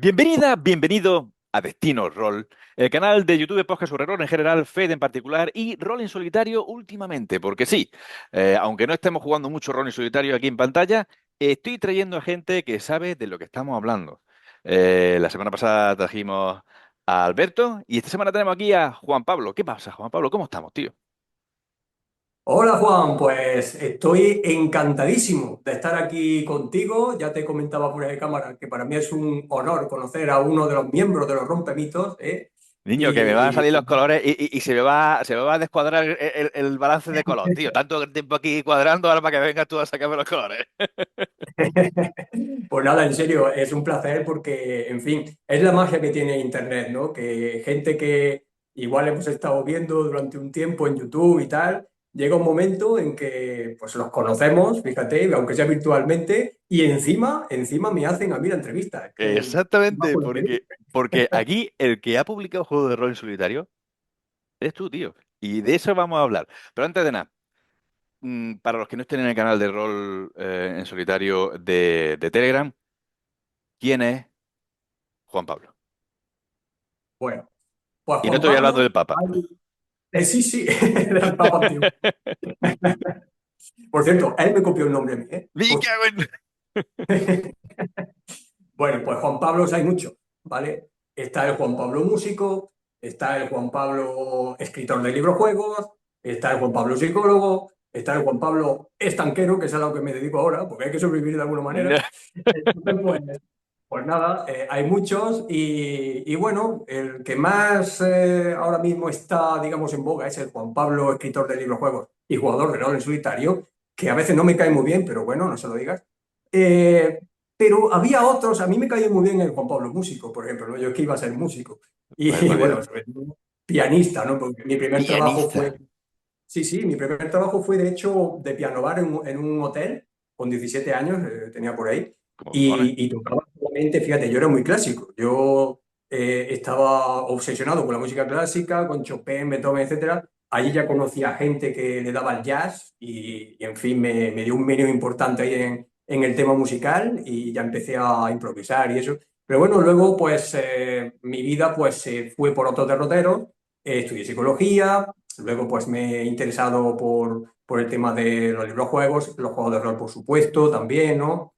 Bienvenida, bienvenido a Destino Rol, el canal de YouTube podcast sobre rol en general, Fate en particular y rol en solitario últimamente, porque sí, aunque no estemos jugando mucho rol en solitario aquí en pantalla, estoy trayendo a gente que sabe de lo que estamos hablando. La semana pasada trajimos a Alberto y esta semana tenemos aquí a Juan Pablo. ¿Qué pasa, Juan Pablo? ¿Cómo estamos, tío? Hola Juan, pues estoy encantadísimo de estar aquí contigo. Ya te comentaba por ahí de cámara que para mí es un honor conocer a uno de los miembros de los Rompemitos, ¿eh? Niño, que me van a Y salir los colores y se me va a descuadrar el balance de color, tío. Tanto tiempo aquí cuadrando ahora para que vengas tú a sacarme los colores. pues nada, en serio, es un placer porque, en fin, es la magia que tiene Internet, ¿no? Que gente que igual hemos estado viendo durante un tiempo en YouTube y tal, llega un momento en que pues los conocemos, fíjate, aunque sea virtualmente, y encima me hacen a mí la entrevista. Es que Exactamente, vamos, porque aquí el que ha publicado juego de rol en solitario eres tú, tío. Y de eso vamos a hablar. Pero antes de nada, para los que no estén en el canal de rol en solitario de Telegram, ¿quién es Juan Pablo? bueno, pues Y no Juan estoy hablando Pablo, del Papa. sí, sí, del Papa antiguo. Por cierto, él me copió el nombre a mí, ¿eh? ¡Me cago en- Bueno, pues Juan Pablos hay muchos, ¿vale? Está el Juan Pablo músico, está el Juan Pablo escritor de libros juegos, está el Juan Pablo psicólogo, está el Juan Pablo estanquero, que es a lo que me dedico ahora, porque hay que sobrevivir de alguna No. manera. Entonces, pues nada, hay muchos y bueno, el que más ahora mismo está, digamos, en boga es el Juan Pablo, escritor de libros juegos y jugador de rol en solitario, que a veces no me cae muy bien, pero bueno, no se lo digas. Eh, pero había otros, a mí me caía muy bien el Juan Pablo músico, por ejemplo, ¿no? Yo es que iba a ser músico. Ay, Y por Dios. bueno, sobre todo pianista, ¿no? Porque mi primer trabajo fue, Pianista. sí, sí, mi primer trabajo fue de hecho de piano bar en un hotel con 17 años, tenía por ahí, Como cojones. y tocaba solamente, fíjate, yo era muy clásico, yo estaba obsesionado con la música clásica, con Chopin, Beethoven, etcétera. Allí ya conocía gente que le daba el jazz y, en fin, me dio un menú importante ahí en el tema musical y ya empecé a improvisar y eso. Pero bueno, luego pues mi vida pues se fue por otros derroteros, estudié psicología, luego pues me he interesado por el tema de los libros juegos, los juegos de rol por supuesto también, ¿no?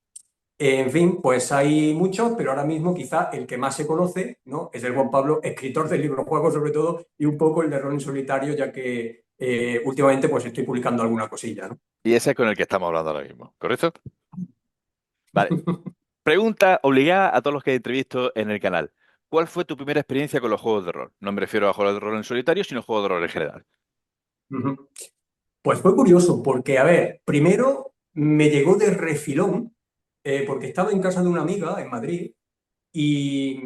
En fin, pues hay muchos, pero ahora mismo quizá el que más se conoce, ¿no? Es el Juan Pablo, escritor de libros juegos sobre todo, y un poco el de rol en solitario, ya que últimamente pues estoy publicando alguna cosilla, ¿no? Y ese es con el que estamos hablando ahora mismo, ¿correcto? Vale. Pregunta obligada a todos los que he entrevisto en el canal. ¿Cuál fue tu primera experiencia con los juegos de rol? No me refiero a juegos de rol en solitario, sino juegos de rol en general. Ujú. Pues fue curioso, porque, a ver, primero me llegó de refilón, porque estaba en casa de una amiga en Madrid y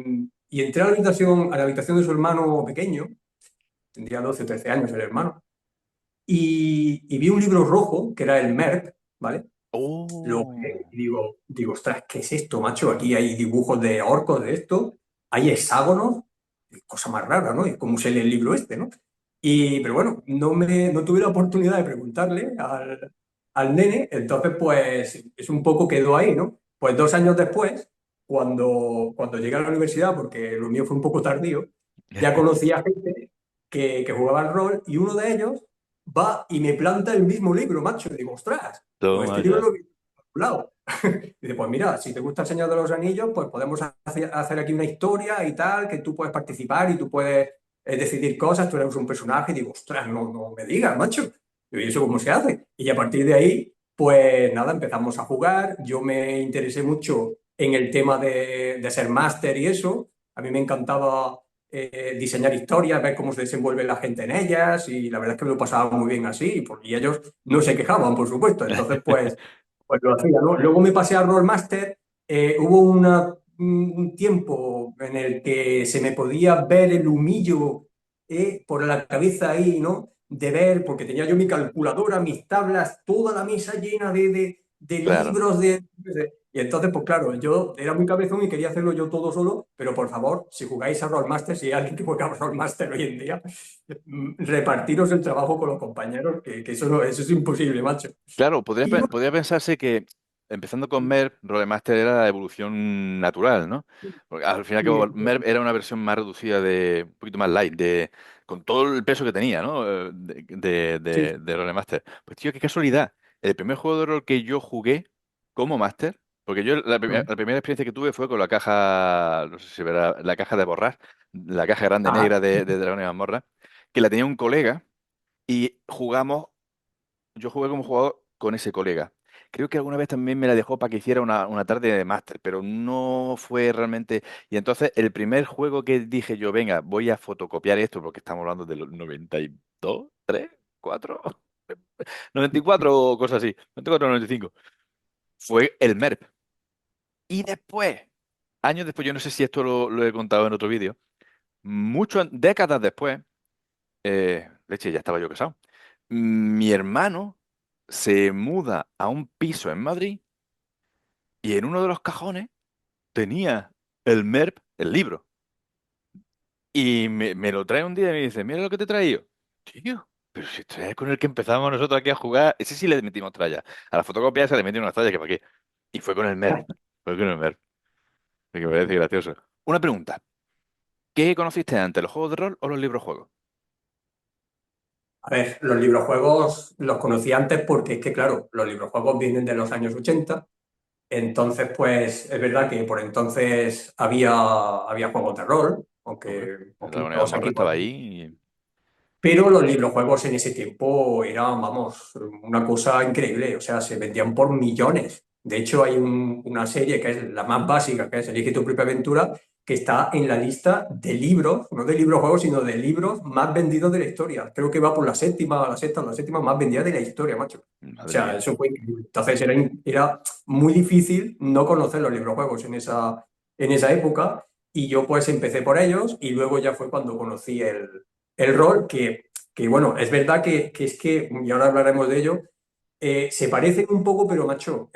entré a la habitación de su hermano pequeño, tendría 12 o 13 años el hermano, y vi un libro rojo, que era el Merck, ¿vale? Lo que Oh, digo, ostras, ¿qué es esto, macho? Aquí hay dibujos de orcos de esto, hay hexágonos, cosa más rara, ¿no? Y cómo se lee el libro este, ¿no? Pero bueno, no tuve la oportunidad de preguntarle al nene, entonces pues es un poco quedó ahí, ¿no? Pues 2 años después, cuando llegué a la universidad, porque lo mío fue un poco tardío, ya conocía gente que jugaba al rol y uno de ellos va y me planta el mismo libro, macho. Y digo, ostras, pues toma este libro ya. lo he visto por algún lado. Dice, pues mira, si te gusta el Señor de los Anillos, pues podemos hacer aquí una historia y tal, que tú puedes participar y tú puedes decidir cosas, tú eres un personaje. Y digo, ostras, no me digas, macho. Digo, ¿y eso cómo se hace? Y a partir de ahí, pues nada, empezamos a jugar. Yo me interesé mucho en el tema de ser máster y eso. A mí me encantaba diseñar historias, ver cómo se desenvuelve la gente en ellas y la verdad es que me lo pasaba muy bien así y ellos no se quejaban, por supuesto. Entonces, pues lo hacía, ¿no? Luego me pasé a Rollmaster. Hubo un tiempo en el que se me podía ver el humillo por la cabeza ahí, ¿no? De ver, porque tenía yo mi calculadora, mis tablas, toda la mesa llena de Claro. libros y entonces, pues claro, yo era muy cabezón y quería hacerlo yo todo solo, pero por favor, si jugáis a Rollmaster, si hay alguien que juega a Rollmaster hoy en día, repartiros el trabajo con los compañeros, que eso, eso es imposible, macho. Claro, Y bueno, podría pensarse que empezando con MERP, Rolemaster era la evolución natural, ¿no? Porque al fin y al Y, cabo, MERP era una versión más reducida un poquito más light, con todo el peso que tenía, ¿no? sí. De Rolemaster. Pues tío, qué casualidad. El primer juego de rol que yo jugué como Master, porque yo Mm. la primera experiencia que tuve fue con la caja, no sé si verá, la caja de borrar, la caja grande Ajá. negra de Dragon y Mazmorra, que la tenía un colega y yo jugué como jugador con ese colega. Creo que alguna vez también me la dejó para que hiciera una tarde de máster, pero no fue realmente. Y entonces el primer juego que dije yo, venga, voy a fotocopiar esto, porque estamos hablando de los 92, 3, 4, 94 o cosas así, 94 o 95, fue el MERP. Y después, años después, yo no sé si esto lo he contado en otro vídeo, décadas después, leche, ya estaba yo casado. Mi hermano se muda a un piso en Madrid y en uno de los cajones tenía el MERP, el libro. Y me lo trae un día y me dice, mira lo que te he traído. Tío, pero si este es con el que empezamos nosotros aquí a jugar, ese sí le metimos tralla. A la fotocopia se le metió una tralla que para qué. Y fue con el MERP. Fue con el MERP. Que me parece gracioso. Una pregunta. ¿Qué conociste antes, los juegos de rol o los libros juegos? A ver, los librojuegos los conocí antes porque es que, claro, los librojuegos vienen de los años 80. Entonces, pues es verdad que por entonces había juegos de rol, Hombre, aunque el Dragon y poquitos Mazmorra aquí. estaba ahí. Pero los librojuegos en ese tiempo eran, vamos, una cosa increíble. O sea, se vendían por millones. De hecho, hay una serie que es la más básica, que es Elige tu propia aventura, que está en la lista de libros, no de librojuegos, sino de libros más vendidos de la historia. Creo que va por la séptima, la sexta o la séptima más vendida de la historia, macho. O Madre sea, mía. eso fue increíble. Entonces era muy difícil no conocer los librojuegos en esa época. Y yo pues empecé por ellos y luego ya fue cuando conocí el rol, que bueno, es verdad que es que, y ahora hablaremos de ello, se parecen un poco, pero macho,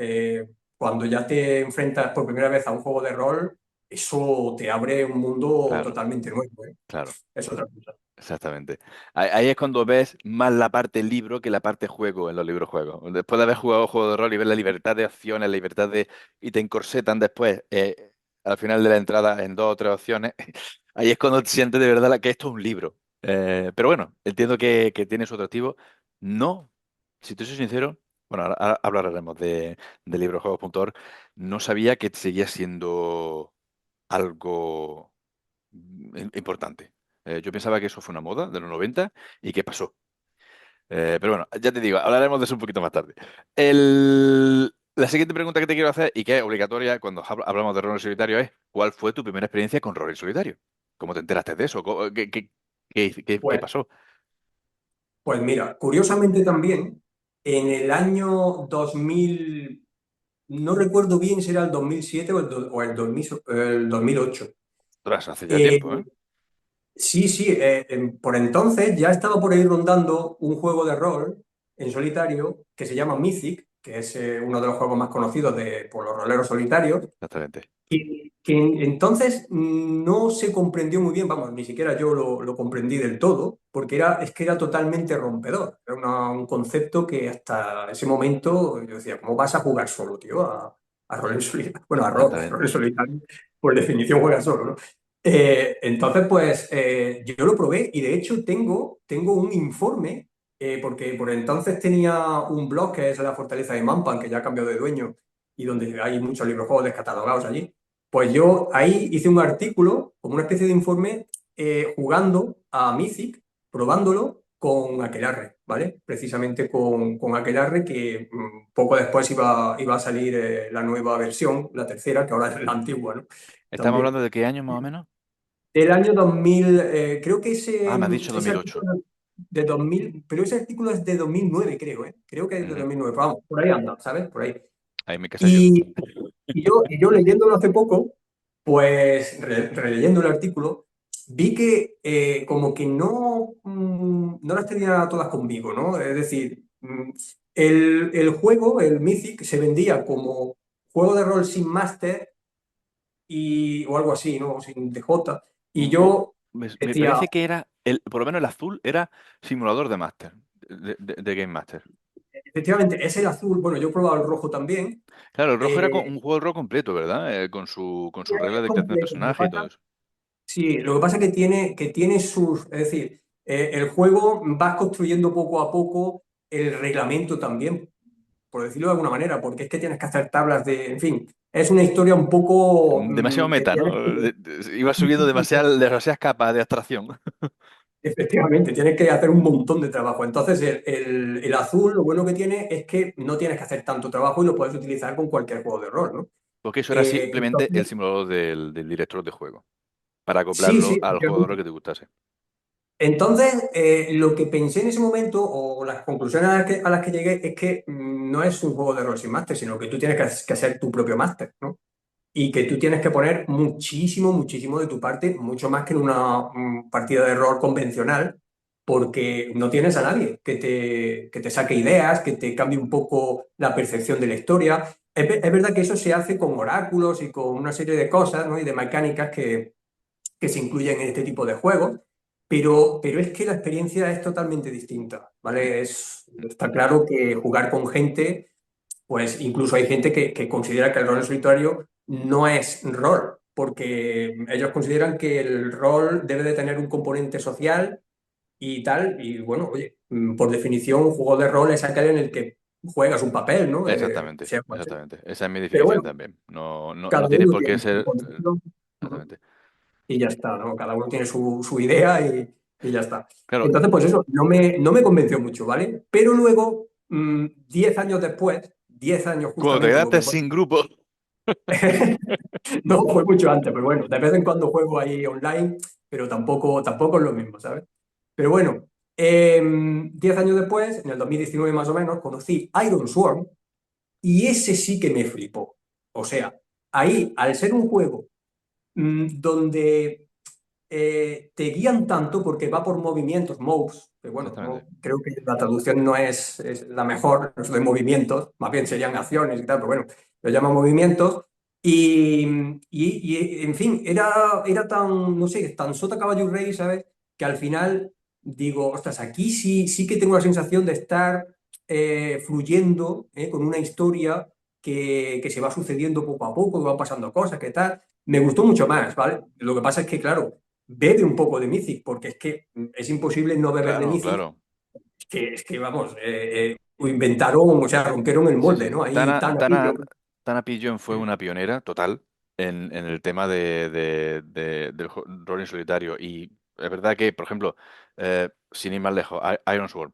cuando ya te enfrentas por primera vez a un juego de rol, eso te abre un mundo Claro, totalmente nuevo, ¿eh? claro. Es otra cosa. Exactamente. Ahí es cuando ves más la parte libro que la parte juego en los libros juegos. Después de haber jugado juego de rol y ver la libertad de opciones, la libertad de... y te encorsetan después, al final de la entrada en dos o tres opciones, ahí es cuando sientes de verdad que esto es un libro. Pero bueno, entiendo que tiene su atractivo. No, si te soy sincero, bueno, ahora hablaremos de librojuegos.org, no sabía que seguía siendo algo importante. Yo pensaba que eso fue una moda de los 90 y que pasó. Pero bueno, ya te digo, hablaremos de eso un poquito más tarde. La siguiente pregunta que te quiero hacer y que es obligatoria cuando hablamos de rol en solitario es, ¿cuál fue tu primera experiencia con rol en solitario? ¿Cómo te enteraste de eso? ¿Qué Pues, pasó? pues mira, curiosamente también, en el año 2000, no recuerdo bien si era el 2007 o el 2008. Ostras, hace ya eh, tiempo, ¿eh? Sí, sí, por entonces ya estaba por ahí rondando un juego de rol en solitario que se llama Mythic, que es uno de los juegos más conocidos por los roleros solitarios, Exactamente. que entonces no se comprendió muy bien, vamos, ni siquiera yo lo comprendí del todo, porque es que era totalmente rompedor. Era un concepto que hasta ese momento yo decía, ¿cómo vas a jugar solo, tío? A rol en solitario. Bueno, a rol en Exactamente. solitario, por definición juega solo, ¿no? Entonces, pues yo lo probé y de hecho tengo un informe, porque por entonces tenía un blog que es la Fortaleza de Mampan, que ya ha cambiado de dueño y donde hay muchos libros juegos descatalogados allí. Pues yo ahí hice un artículo, como una especie de informe, jugando a Mythic, probándolo con Aquelarre, ¿vale? Precisamente con Aquelarre, que poco después iba a salir la nueva versión, la tercera, que ahora es la antigua, ¿no? ¿Estamos También. hablando de qué año más o menos? Del año 2000, creo que Ah, me has dicho ese 2008. artículo de 2000, pero ese artículo es de 2009, creo, ¿eh? Creo que es de Ujú. 2009, pero vamos, por ahí anda, ¿sabes? Por ahí. Ahí me casé yo. Y, y yo leyéndolo hace poco, pues releyendo el artículo, vi que como que no las tenía todas conmigo, ¿no? Es decir, el juego, el Mythic, se vendía como juego de rol sin máster o algo así, ¿no? Sin DJ. Y Mm, bu- yo me decía, parece que por lo menos el azul era simulador de máster, de Game Master. efectivamente, es el azul. Bueno, yo he probado el rojo también. Claro, el rojo era Eh, un juego de rol completo, ¿verdad? Con su regla es de creación de completo. Lo que personaje y todo pasa, eso. sí, lo que pasa es que tiene sus, es decir, el juego vas construyendo poco a poco el reglamento también, por decirlo de alguna manera, porque es que tienes que hacer tablas de, en fin, es una historia un poco Demasiado que meta, tienes ¿no? que... Iba subiendo demasiadas capas de abstracción. Efectivamente, tienes que hacer un montón de trabajo. Entonces, el azul, lo bueno que tiene es que no tienes que hacer tanto trabajo y lo puedes utilizar con cualquier juego de rol, ¿no? Porque eso era simplemente el Entonces, simulador del director de juego, para sí, sí, acoplarlo al juego de rol efectivamente. que te gustase. Entonces, lo que pensé en ese momento, o las conclusiones a las que llegué, es que no es un juego de rol sin máster, sino que tú tienes que hacer tu propio máster, ¿no? Y que tú tienes que poner muchísimo, muchísimo de tu parte, mucho más que en una partida de rol convencional, porque no tienes a nadie que te saque ideas, que te cambie un poco la percepción de la historia. Es verdad que eso se hace con oráculos y con una serie de cosas, ¿no? Y de mecánicas que se incluyen en este tipo de juegos, pero es que la experiencia es totalmente distinta, ¿vale? Está claro que jugar con gente, pues incluso hay gente que considera que el rol en solitario no es rol, porque ellos consideran que el rol debe de tener un componente social y tal, y bueno, oye, por definición, un juego de rol es aquel en el que juegas un papel, ¿no? Exactamente, Sea cual sea. exactamente. Esa es mi Pero definición bueno, también. No, no, cada no tiene uno por qué tiene su ser. concepción. Ujú. Exactamente. Y ya está, ¿no? Cada uno tiene su idea y ya está. Claro, Entonces, pues eso, no me convenció mucho, ¿vale? Pero luego, 10 años después, 10 años cuando te justamente, quedaste porque sin grupo. no fue mucho antes, pero bueno, de vez en cuando juego ahí online, pero tampoco es lo mismo, ¿sabes? Pero bueno, 10 años después, en el 2019 más o menos, conocí Iron Sworn y ese sí que me flipó. O sea, ahí, al ser un juego donde te guían tanto porque va por movimientos, moves, que bueno, Exactamente. creo que la traducción no es la mejor, eso de movimientos, más bien serían acciones y tal, pero bueno, lo llaman movimientos. Y, en fin, era tan, no sé, tan sota caballo y rey, ¿sabes? Que al final digo, ostras, aquí sí que tengo la sensación de estar fluyendo con una historia que se va sucediendo poco a poco, que van pasando cosas, que tal. Me gustó mucho más, ¿vale? Lo que pasa es que, claro, bebe un poco de Mythic, porque es que es imposible no beber de Claro, Mythic, claro. es que vamos, lo inventaron, o sea, rompieron el Sí, molde, sí. ¿no? Ahí tan a pillo. Tana Pigeon fue una pionera total en el tema rol en solitario. Y es verdad que, por ejemplo, sin ir más lejos, Iron Sword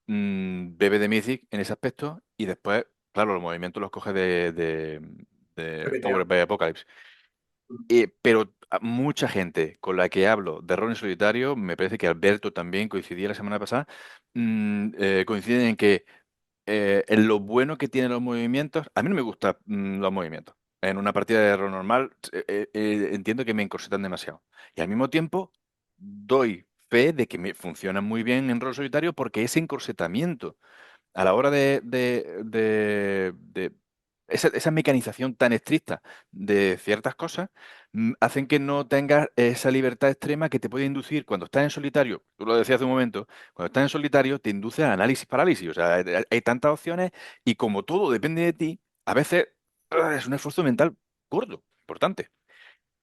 bebe de Mythic en ese aspecto y después, claro, los movimientos los coge de Power PBTA. by Apocalypse. Pero mucha gente con la que hablo de rol en solitario, me parece que Alberto también coincidía la semana pasada, coinciden en que en lo bueno que tienen los movimientos, a mí no me gustan los movimientos. En una partida de rol normal entiendo que me encorsetan demasiado. Y al mismo tiempo doy fe de que me funcionan muy bien en rol solitario porque ese encorsetamiento a la hora de esa mecanización tan estricta de ciertas cosas, hacen que no tengas esa libertad extrema que te puede inducir cuando estás en solitario. Tú lo decías hace un momento, cuando estás en solitario te induce a análisis parálisis. O sea, hay tantas opciones y como todo depende de ti, a veces es un esfuerzo mental gordo, importante.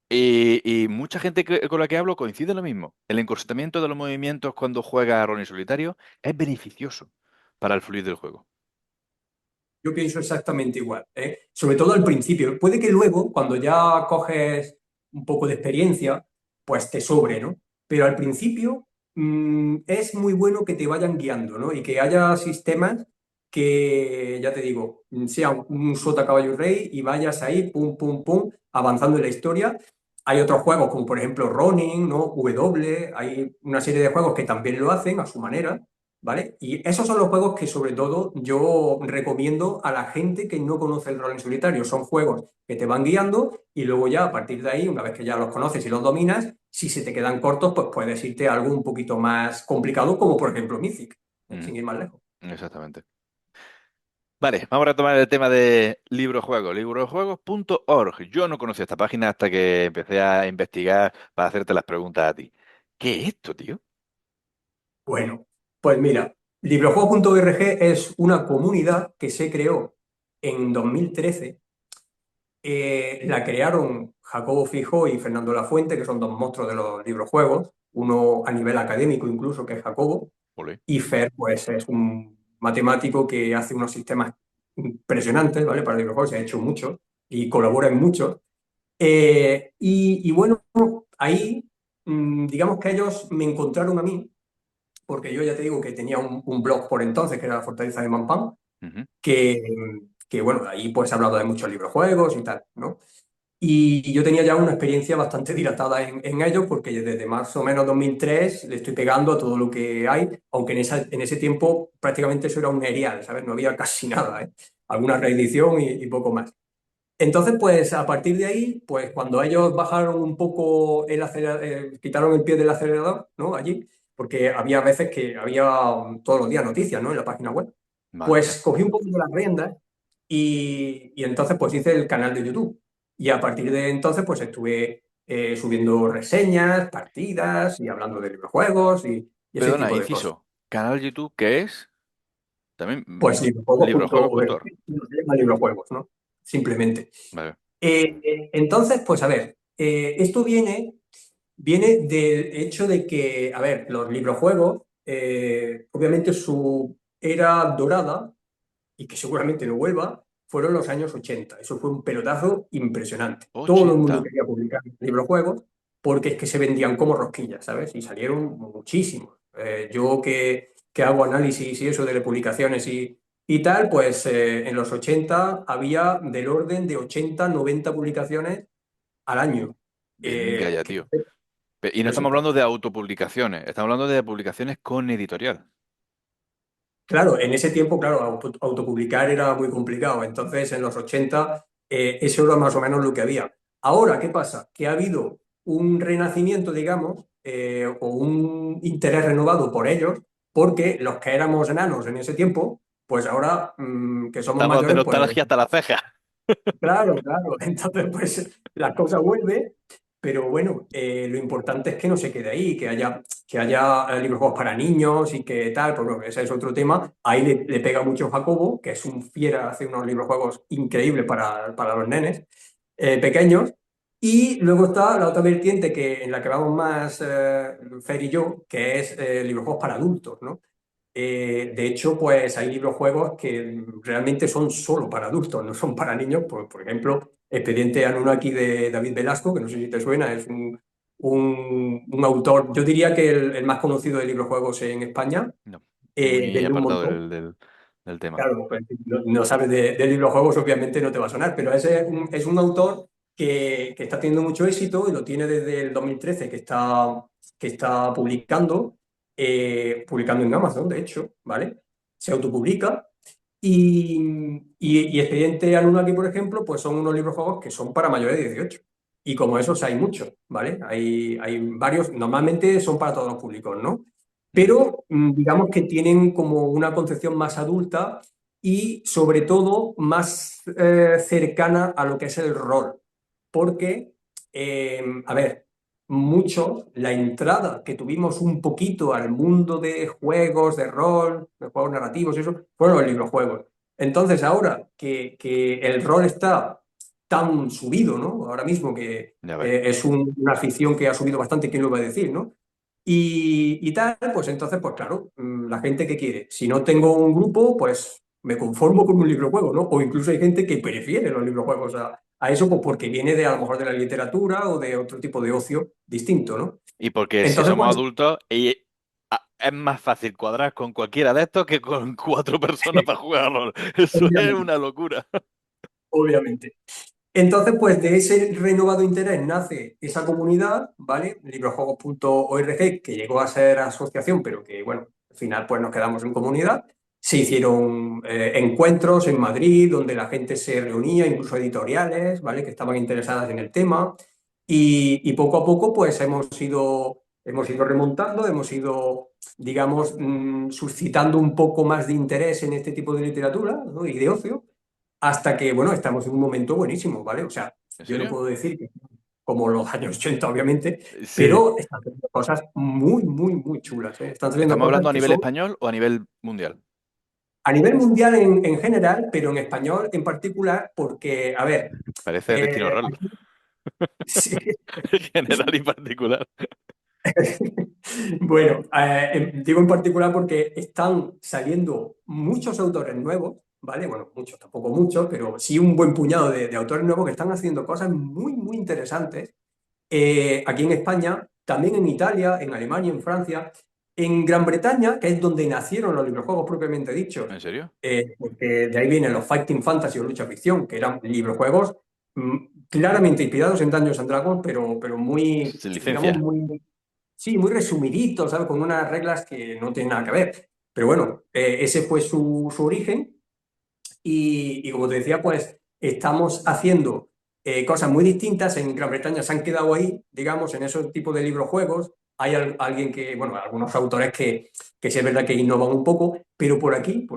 Y mucha gente con la que hablo coincide en lo mismo. El encorsetamiento de los movimientos cuando juega a rol en solitario es beneficioso para el fluir del juego. Yo pienso exactamente igual, ¿eh? Sobre todo al principio. Puede que luego, cuando ya coges un poco de experiencia, pues te sobre, ¿no? Pero al principio es muy bueno que te vayan guiando, ¿no? Y que haya sistemas que, ya te digo, sea un sota caballo y rey y vayas ahí, pum, pum, pum, avanzando en la historia. Hay otros juegos como por ejemplo Ronin, ¿no? W, hay una serie de juegos que también lo hacen a su manera. ¿Vale? Y esos son los juegos que sobre todo yo recomiendo a la gente que no conoce el rol en solitario. Son juegos que te van guiando y luego ya a partir de ahí, una vez que ya los conoces y los dominas, si se te quedan cortos, pues puedes irte a algo un poquito más complicado, como por ejemplo Mythic, Mm, sin ir más lejos. exactamente. Vale, vamos a retomar el tema de librojuegos, librojuegos.org. Yo no conocía esta página hasta que empecé a investigar para hacerte las preguntas a ti. ¿Qué es esto, tío? Bueno, pues mira. Librojuegos.org es una comunidad que se creó en 2013. La crearon Jacobo Fijó y Fernando Lafuente, que son dos monstruos de los librojuegos, uno a nivel académico incluso, que es Jacobo, Ole. y Fer, pues es un matemático que hace unos sistemas impresionantes, ¿vale? Para librojuegos, se ha hecho mucho y colabora en muchos. Y bueno, ahí, digamos que ellos me encontraron a mí, porque yo ya te digo que tenía un blog por entonces, que era la Fortaleza de Mampán, Ujú. que, que bueno, ahí pues se ha hablado de muchos librojuegos y tal, ¿no? Y yo tenía ya una experiencia bastante dilatada en ellos, porque desde más o menos 2003 le estoy pegando a todo lo que hay, aunque en ese tiempo prácticamente eso era un erial, ¿sabes? No había casi nada, ¿eh? Alguna reedición y poco más. Entonces, pues a partir de ahí, pues cuando ellos bajaron un poco el acelerador, quitaron el pie del acelerador, ¿no? Allí, porque había veces que había todos los días noticias, ¿no? En la página web, Madre mía. pues cogí un poco de las riendas y entonces pues hice el canal de YouTube. Y a partir de entonces, pues estuve subiendo reseñas, partidas y hablando de videojuegos y ese Perdona, tipo de cosas. inciso. Canal YouTube, ¿qué es? También Pues librojuegos.org, librojuegos.org. no se llama librojuegos, ¿no? Simplemente. Vale. Entonces, pues a ver, esto viene del hecho de que, a ver, los librojuegos, obviamente su era dorada, y que seguramente no vuelva, fueron los años 80. Eso fue un pelotazo impresionante. Todo el mundo 80. quería publicar librojuegos porque es que se vendían como rosquillas, ¿sabes? Y salieron muchísimos. Yo que hago análisis y eso de publicaciones y tal, pues en los 80 había del orden de 80, 90 publicaciones al año. Venga ya, Que tío. Y no es estamos hablando de autopublicaciones, estamos hablando de publicaciones con editorial. Claro, en ese tiempo, claro, autopublicar era muy complicado. Entonces, en los 80, eso era más o menos lo que había. Ahora, ¿qué pasa? Que ha habido un renacimiento, digamos, o un interés renovado por ellos, porque los que éramos enanos en ese tiempo, pues ahora que somos Estamos de mayores, pues nostalgia hasta la ceja. claro, claro. Entonces, pues la cosa vuelve, pero bueno, lo importante es que no se quede ahí, que haya librojuegos para niños y que tal, pues bueno, ese es otro tema. Ahí le pega mucho Jacobo, que es un fiera, hace unos librojuegos increíbles para los nenes pequeños. Y luego está la otra vertiente en la que vamos más Fer y yo, que es librojuegos para adultos, ¿no? De hecho, pues hay librojuegos que realmente son solo para adultos, no son para niños. Por ejemplo, Expediente Anunnaki de David Velasco, que no sé si te suena, es un autor, yo diría que el más conocido de librojuegos en España. No, muy Vende un apartado montón. del tema. Claro, pues, no sabes de librojuegos, obviamente no te va a sonar, pero ese es un autor que está teniendo mucho éxito y lo tiene desde el 2013 que está publicando en Amazon, de hecho, ¿vale? Se autopublica y Expediente Anunnaki, por ejemplo, pues son unos librojuegos que son para mayores de 18. Y como esos hay muchos, ¿vale? Hay varios, normalmente son para todos los públicos, ¿no? Ujú. Pero digamos que tienen como una concepción más adulta y sobre todo más cercana a lo que es el rol. Porque, a ver, la entrada que tuvimos un poquito al mundo de juegos, de rol, de juegos narrativos, y eso, fueron los librojuegos. Entonces, ahora que el rol está tan subido, ¿no? Ahora mismo que Ya ves. es una afición que ha subido bastante, ¿quién lo va a decir, ¿no? Y tal, pues entonces, pues claro, la gente que quiere. Si no tengo un grupo, pues me conformo con un librojuego, ¿no? O incluso hay gente que prefiere los librojuegos a eso, pues porque viene de a lo mejor de la literatura o de otro tipo de ocio distinto, ¿no? Y porque si Entonces, somos pues, adultos, es más fácil cuadrar con cualquiera de estos que con cuatro personas para jugar a rol. Eso es obviamente, una locura. obviamente. Entonces, pues de ese renovado interés nace esa comunidad, ¿vale? Librojuegos.org, que llegó a ser asociación, pero que, bueno, al final pues nos quedamos en comunidad. Se hicieron encuentros en Madrid donde la gente se reunía, incluso editoriales, ¿vale? Que estaban interesadas en el tema. Y poco a poco, pues hemos ido remontando, hemos ido, digamos, suscitando un poco más de interés en este tipo de literatura, ¿no? Y de ocio hasta que, bueno, estamos en un momento buenísimo, ¿vale? O sea, ¿En yo no serio? puedo decir que como los años 80, obviamente, Sí. pero están saliendo cosas muy, muy, muy chulas, ¿eh? Están saliendo ¿Estamos cosas hablando a que nivel son español o a nivel mundial? a nivel mundial en general, pero en español en particular, porque, a ver, Parece Destino Roll. aquí sí. General y particular. Bueno, digo en particular porque están saliendo muchos autores nuevos, ¿vale? Bueno, muchos, tampoco muchos, pero sí un buen puñado de autores nuevos que están haciendo cosas muy, muy interesantes aquí en España, también en Italia, en Alemania, en Francia, en Gran Bretaña, que es donde nacieron los librojuegos propiamente dichos, ¿En serio? porque de ahí vienen los Fighting Fantasy o Lucha Ficción, que eran librojuegos claramente inspirados en Dungeons and Dragons, pero muy, Sin digamos, licencia. muy, sí, muy resumiditos, ¿sabes? Con unas reglas que no tienen nada que ver. Pero bueno, ese fue su origen y como te decía, pues estamos haciendo cosas muy distintas. En Gran Bretaña se han quedado ahí, digamos, en esos tipos de libros juegos. Hay alguien que, bueno, algunos autores que sí es verdad que innovan un poco, pero por aquí,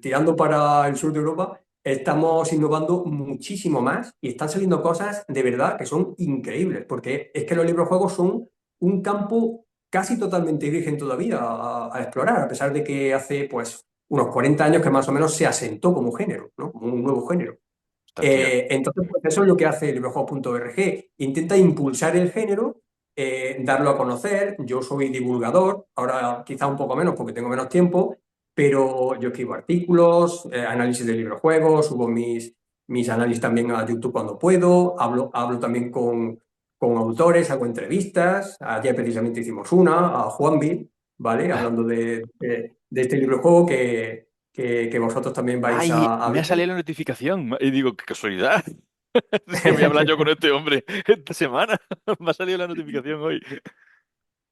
tirando para el sur de Europa, estamos innovando muchísimo más y están saliendo cosas de verdad que son increíbles, porque es que los libros juegos son un campo casi totalmente virgen todavía a explorar, a pesar de que hace, pues, unos 40 años que más o menos se asentó como género, ¿no? Como un nuevo género. Ostras, tío. Entonces, pues eso es lo que hace librojuegos.org. Intenta impulsar el género, darlo a conocer. Yo soy divulgador, ahora quizá un poco menos porque tengo menos tiempo, pero yo escribo artículos, análisis de librojuegos, subo mis análisis también a YouTube cuando puedo, hablo también con autores, hago entrevistas. Ayer precisamente hicimos una a Juanvi, ¿vale? Hablando de este librojuego que vosotros también vais ¡Ay! a Me ver. ha salido la notificación. Y digo, qué casualidad. Es que voy a hablar yo con este hombre esta semana. Me ha salido la notificación hoy.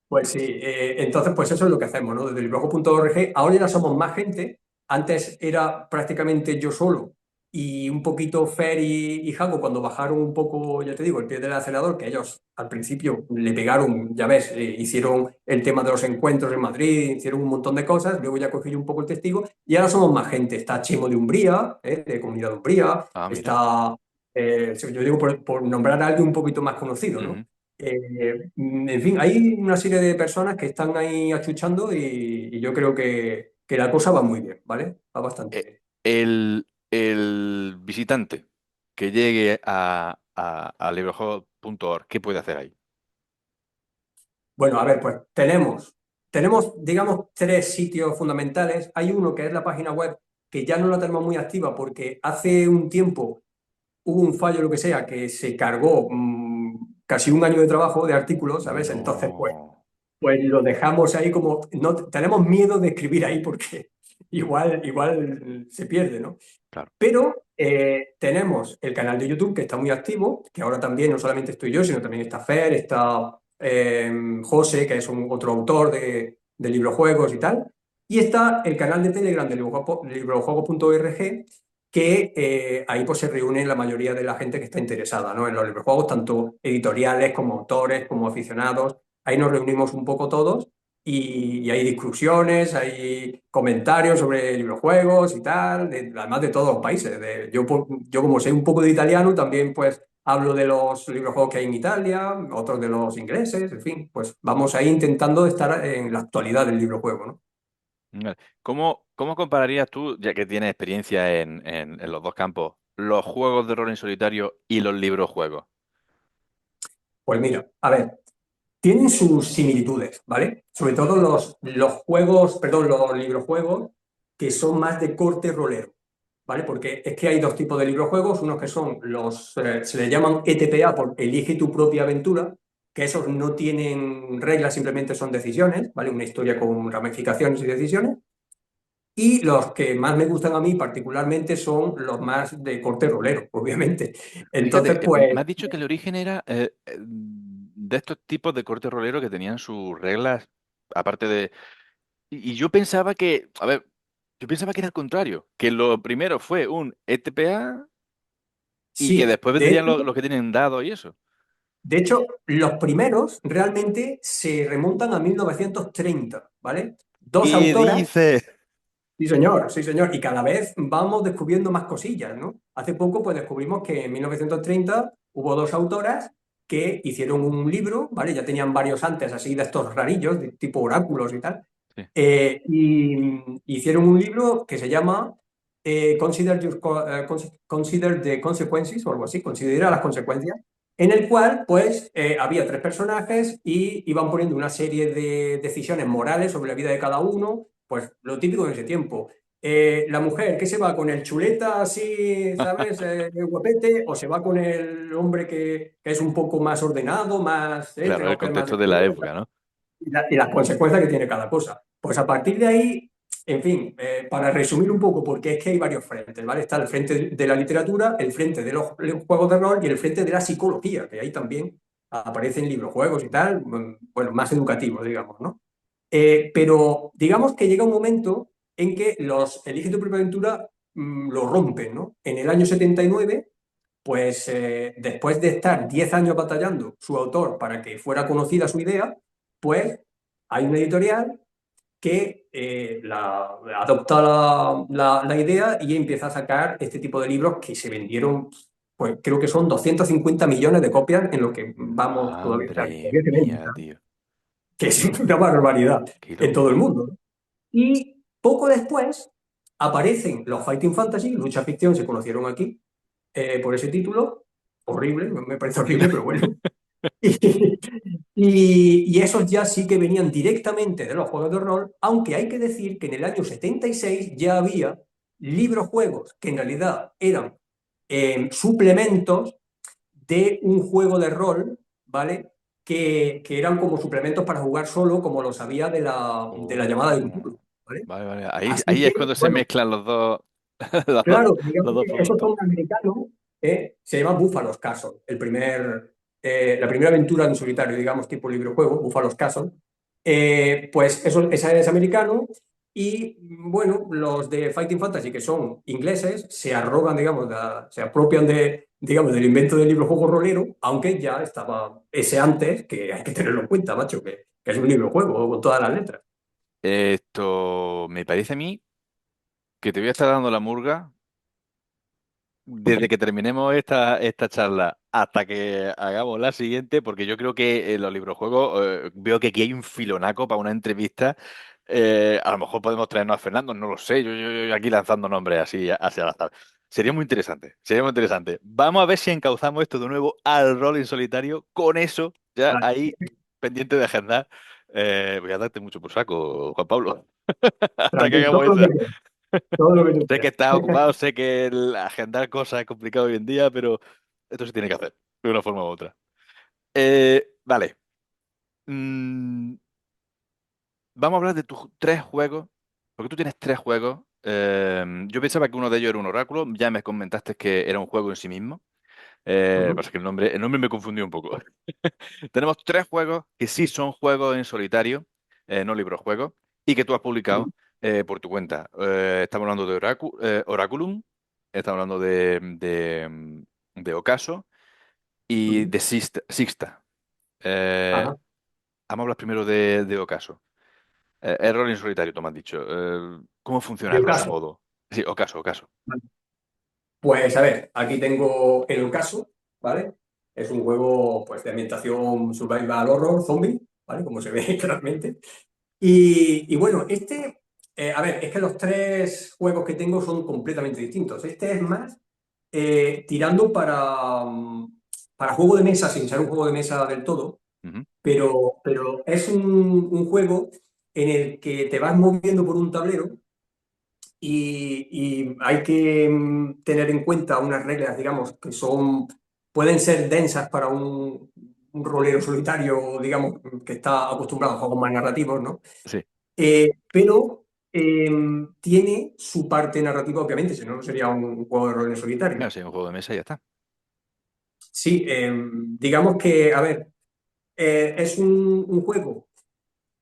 Pues sí, entonces pues eso es lo que hacemos, ¿no? Desde librojuego.org, ahora ya somos más gente, antes era prácticamente yo solo y un poquito Fer y Jaco cuando bajaron un poco, ya te digo, el pie del acelerador, que ellos al principio le pegaron, ya ves, hicieron el tema de los encuentros en Madrid, hicieron un montón de cosas, luego ya cogí yo un poco el testigo y ahora somos más gente, está Chimo de Umbría, de Comunidad de Umbría, Ah, mira. está, yo digo por nombrar a alguien un poquito más conocido, ¿no? Ujú. En fin, hay una serie de personas que están ahí achuchando y yo creo que la cosa va muy bien, ¿vale? Va bastante Eh, bien. el visitante que llegue a librojuegos.org, ¿qué puede hacer ahí? Bueno, a ver, pues tenemos, digamos, tres sitios fundamentales. Hay uno que es la página web que ya no la tenemos muy activa porque hace un tiempo hubo un fallo, lo que sea, que se cargó casi un año de trabajo de artículos, ¿sabes? Entonces, No. pues lo dejamos ahí como, no, tenemos miedo de escribir ahí porque igual se pierde, ¿no? Claro. Pero tenemos el canal de YouTube que está muy activo, que ahora también no solamente estoy yo, sino también está Fer, está José, que es otro autor de librojuegos y tal. Y está el canal de Telegram de librojuegos.org, que ahí pues se reúne la mayoría de la gente que está interesada, ¿no? En los librojuegos, tanto editoriales como autores, como aficionados. Ahí nos reunimos un poco todos y hay discusiones, hay comentarios sobre librojuegos y tal, además de todos los países. Yo como sé un poco de italiano, también pues hablo de los librojuegos que hay en Italia, otros de los ingleses, en fin, pues vamos ahí intentando estar en la actualidad del librojuego, ¿no? Vale. ¿Cómo compararías tú, ya que tienes experiencia en los dos campos, los juegos de rol en solitario y los libros juegos? Pues mira, a ver, tienen sus similitudes, ¿vale? Sobre todo los juegos, perdón, los librojuegos que son más de corte rolero, ¿vale? Porque es que hay dos tipos de librojuegos, unos que son se le llaman ETPA por Elige tu propia aventura, que esos no tienen reglas, simplemente son decisiones, ¿vale? Una historia con ramificaciones y decisiones. Y los que más me gustan a mí particularmente son los más de corte rolero, obviamente. Entonces, Fíjate, pues me has dicho que el origen era de estos tipos de corte rolero que tenían sus reglas, aparte de... Y yo pensaba que, a ver, yo pensaba que era al contrario, que lo primero fue un ETPA y que sí, después vendrían los que tienen dados y eso. de hecho, los primeros realmente se remontan a 1930, ¿vale? Dos ¿Qué autoras, dices? sí señor, y cada vez vamos descubriendo más cosillas, ¿no? Hace poco pues descubrimos que en 1930 hubo dos autoras que hicieron un libro, ¿vale? Ya tenían varios antes, así de estos rarillos, de tipo oráculos y tal. Sí. Y hicieron un libro que se llama Consider the Consequences o algo así, considera las consecuencias, en el cual pues había tres personajes y iban poniendo una serie de decisiones morales sobre la vida de cada uno, pues lo típico de ese tiempo. La mujer que se va con el chuleta así, ¿sabes? Guapete, o se va con el hombre que es un poco más ordenado, más, Claro, el recoge más contexto de de la todo, época, ¿no? y las consecuencias que tiene cada cosa. Pues a partir de ahí, en fin, para resumir un poco, porque es que hay varios frentes, ¿vale? Está el frente de la literatura, el frente de los juegos de rol y el frente de la psicología, que ahí también aparecen libros, juegos y tal, bueno, más educativos, digamos, ¿no? Pero digamos que llega un momento en que los Elige tu propia aventura lo rompen, ¿no? En el año 79 pues después de estar 10 años batallando su autor para que fuera conocida su idea, pues hay una editorial que adopta la idea y empieza a sacar este tipo de libros que se vendieron, pues creo que son 250 millones de copias en lo que vamos todavía, o sea, que Madre todavía se vende, mía, ¿sabes? tío. Que es una barbaridad Qué en todo el locura. mundo. Y poco después aparecen los Fighting Fantasy, lucha ficción, se conocieron aquí, por ese título. Horrible, me parece horrible, pero bueno. Y esos ya sí que venían directamente de los juegos de rol, aunque hay que decir que en el año 76 ya había libros-juegos que en realidad eran suplementos de un juego de rol, ¿vale? Que eran como suplementos para jugar solo, como los había de la llamada de Oh, Cthulhu, ¿vale? vale, vale. Ahí, Así ahí es que, cuando se bueno, mezclan los dos, los dos, claro, digamos los dos que esos productos. son americanos, se llama Búfalos Castle, la primera aventura en solitario, digamos, tipo libro-juego, Búfalos Castle. Pues eso, esa es americano y, bueno, los de Fighting Fantasy, que son ingleses, se arrogan, digamos, se apropian digamos, del invento del libro-juego rolero, aunque ya estaba ese antes, que hay que tenerlo en cuenta, macho, que es un libro-juego con todas las letras. Esto me parece a mí que te voy a estar dando la murga desde que terminemos esta charla hasta que hagamos la siguiente, porque yo creo que en los librojuegos veo que aquí hay un filonaco para una entrevista. A lo mejor podemos traernos a Fernando, no lo sé, yo aquí lanzando nombres así hacia al azar. Sería muy interesante, sería muy interesante. Vamos a ver si encauzamos esto de nuevo al rol en solitario. Con eso, ya ahí pendiente de agendar. Voy a darte mucho por saco, Juan Pablo, hasta que Tranquilo, hagamos todo lo eso. que quieras, todo lo que tú Sé que quieras. estás ocupado, sé que el agendar cosas es complicado hoy en día, pero esto se tiene que hacer de una forma u otra. Vale. Mm, vamos a hablar de tus tres juegos, porque tú tienes tres juegos. Yo pensaba que uno de ellos era un oráculo, ya me comentaste que era un juego en sí mismo. Ujú, Pasa que el nombre me confundió un poco. Tenemos tres juegos que sí son juegos en solitario, no libros juegos, y que tú has ujú, publicado por tu cuenta. Estamos hablando de Oraculum, estamos hablando de Ocaso y ujú. de Sixta. Eh, Ajá. vamos a hablar primero de Ocaso. Error en solitario, tú me has dicho. ¿Cómo funciona a El grosso caso. modo? Sí, Ocaso, Ocaso. Pues a ver, aquí tengo el Ocaso, ¿vale? Es un juego pues, de ambientación survival horror, zombie, ¿vale? Como se ve claramente. Y bueno, a ver, es que los tres juegos que tengo son completamente distintos. Este es más tirando para juego de mesa, sin ser un juego de mesa del todo, Ujú. pero es un juego en el que te vas moviendo por un tablero y hay que tener en cuenta unas reglas, digamos, pueden ser densas para un rolero solitario, digamos, que está acostumbrado a juegos más narrativos, ¿no? Sí, Pero tiene su parte narrativa, obviamente, si no, no sería un juego de rol en solitario. claro, sí, un juego de mesa y ya está. Sí, digamos que, a ver, es un juego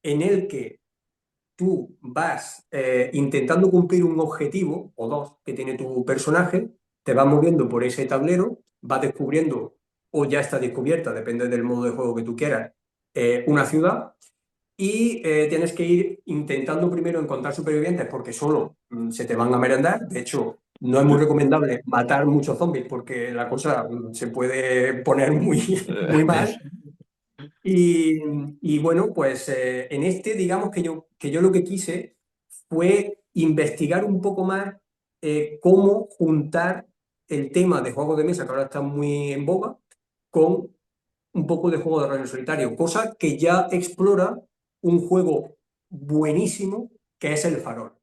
en el que tú vas intentando cumplir un objetivo o dos que tiene tu personaje, te vas moviendo por ese tablero, vas descubriendo, o ya está descubierta, depende del modo de juego que tú quieras, una ciudad y tienes que ir intentando primero encontrar supervivientes porque solo se te van a merendar. De hecho, No es muy recomendable matar muchos zombies porque la cosa se puede poner muy, muy mal. Y, y bueno, pues en este, digamos que yo lo que quise fue investigar un poco más cómo juntar el tema de juegos de mesa, que ahora está muy en boga, con un poco de juego de rol en solitario, cosa que ya explora un juego buenísimo que es el Farol.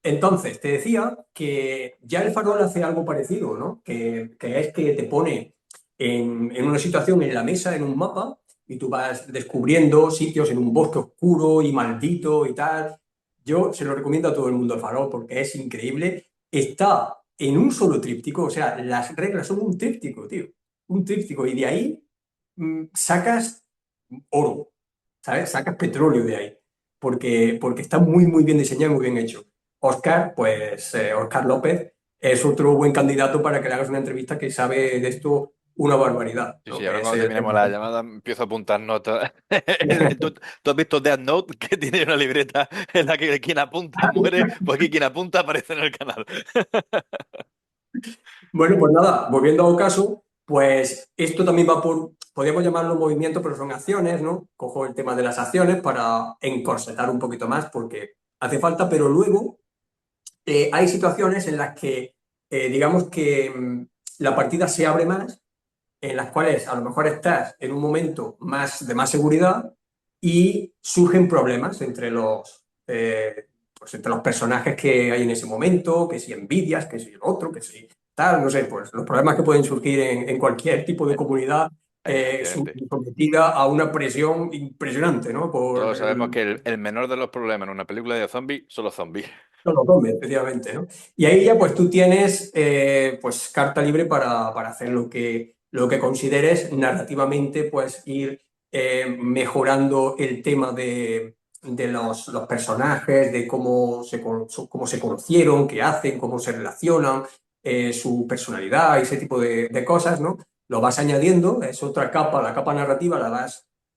Entonces, te decía que ya el Farol hace algo parecido, ¿no? Que es que te pone en una situación en la mesa, en un mapa, y tú vas descubriendo sitios en un bosque oscuro y maldito y tal. Yo se lo recomiendo a todo el mundo el Farol porque es increíble. Está en un solo tríptico, o sea, las reglas son un tríptico, tío. Un tríptico, y de ahí sacas oro, ¿sabes? Sacas petróleo de ahí, porque está muy, muy bien diseñado y muy bien hecho. Oscar, pues Oscar López es otro buen candidato para que le hagas una entrevista que sabe de esto una barbaridad, Sí, ¿no? sí, Que ahora es cuando el... terminemos la llamada empiezo a apuntar notas. ¿Tú has visto Death Note? Que tiene una libreta en la que quien apunta muere, pues aquí quien apunta aparece en el canal. Bueno, pues nada, volviendo al caso, pues esto también va por, podríamos llamarlo movimiento, pero son acciones, ¿no? Cojo el tema de las acciones para encorsetar un poquito más porque hace falta, pero luego hay situaciones en las que, digamos que la partida se abre más, en las cuales a lo mejor estás en un momento más de más seguridad y surgen problemas pues entre los personajes que hay en ese momento, que si envidias, que si el otro, que si tal, no sé, pues los problemas que pueden surgir en cualquier tipo de comunidad Efectivamente. sometida a una presión impresionante, ¿no? Por Todos sabemos que el menor de los problemas en una película de zombies son los zombies. no lo come, efectivamente, ¿no? Y ahí ya pues tú tienes pues carta libre para hacer lo que consideres narrativamente, pues ir mejorando el tema de los personajes, de cómo se conocieron, qué hacen, cómo se relacionan, su personalidad y ese tipo de cosas, ¿no? Lo vas añadiendo, es otra capa, la capa narrativa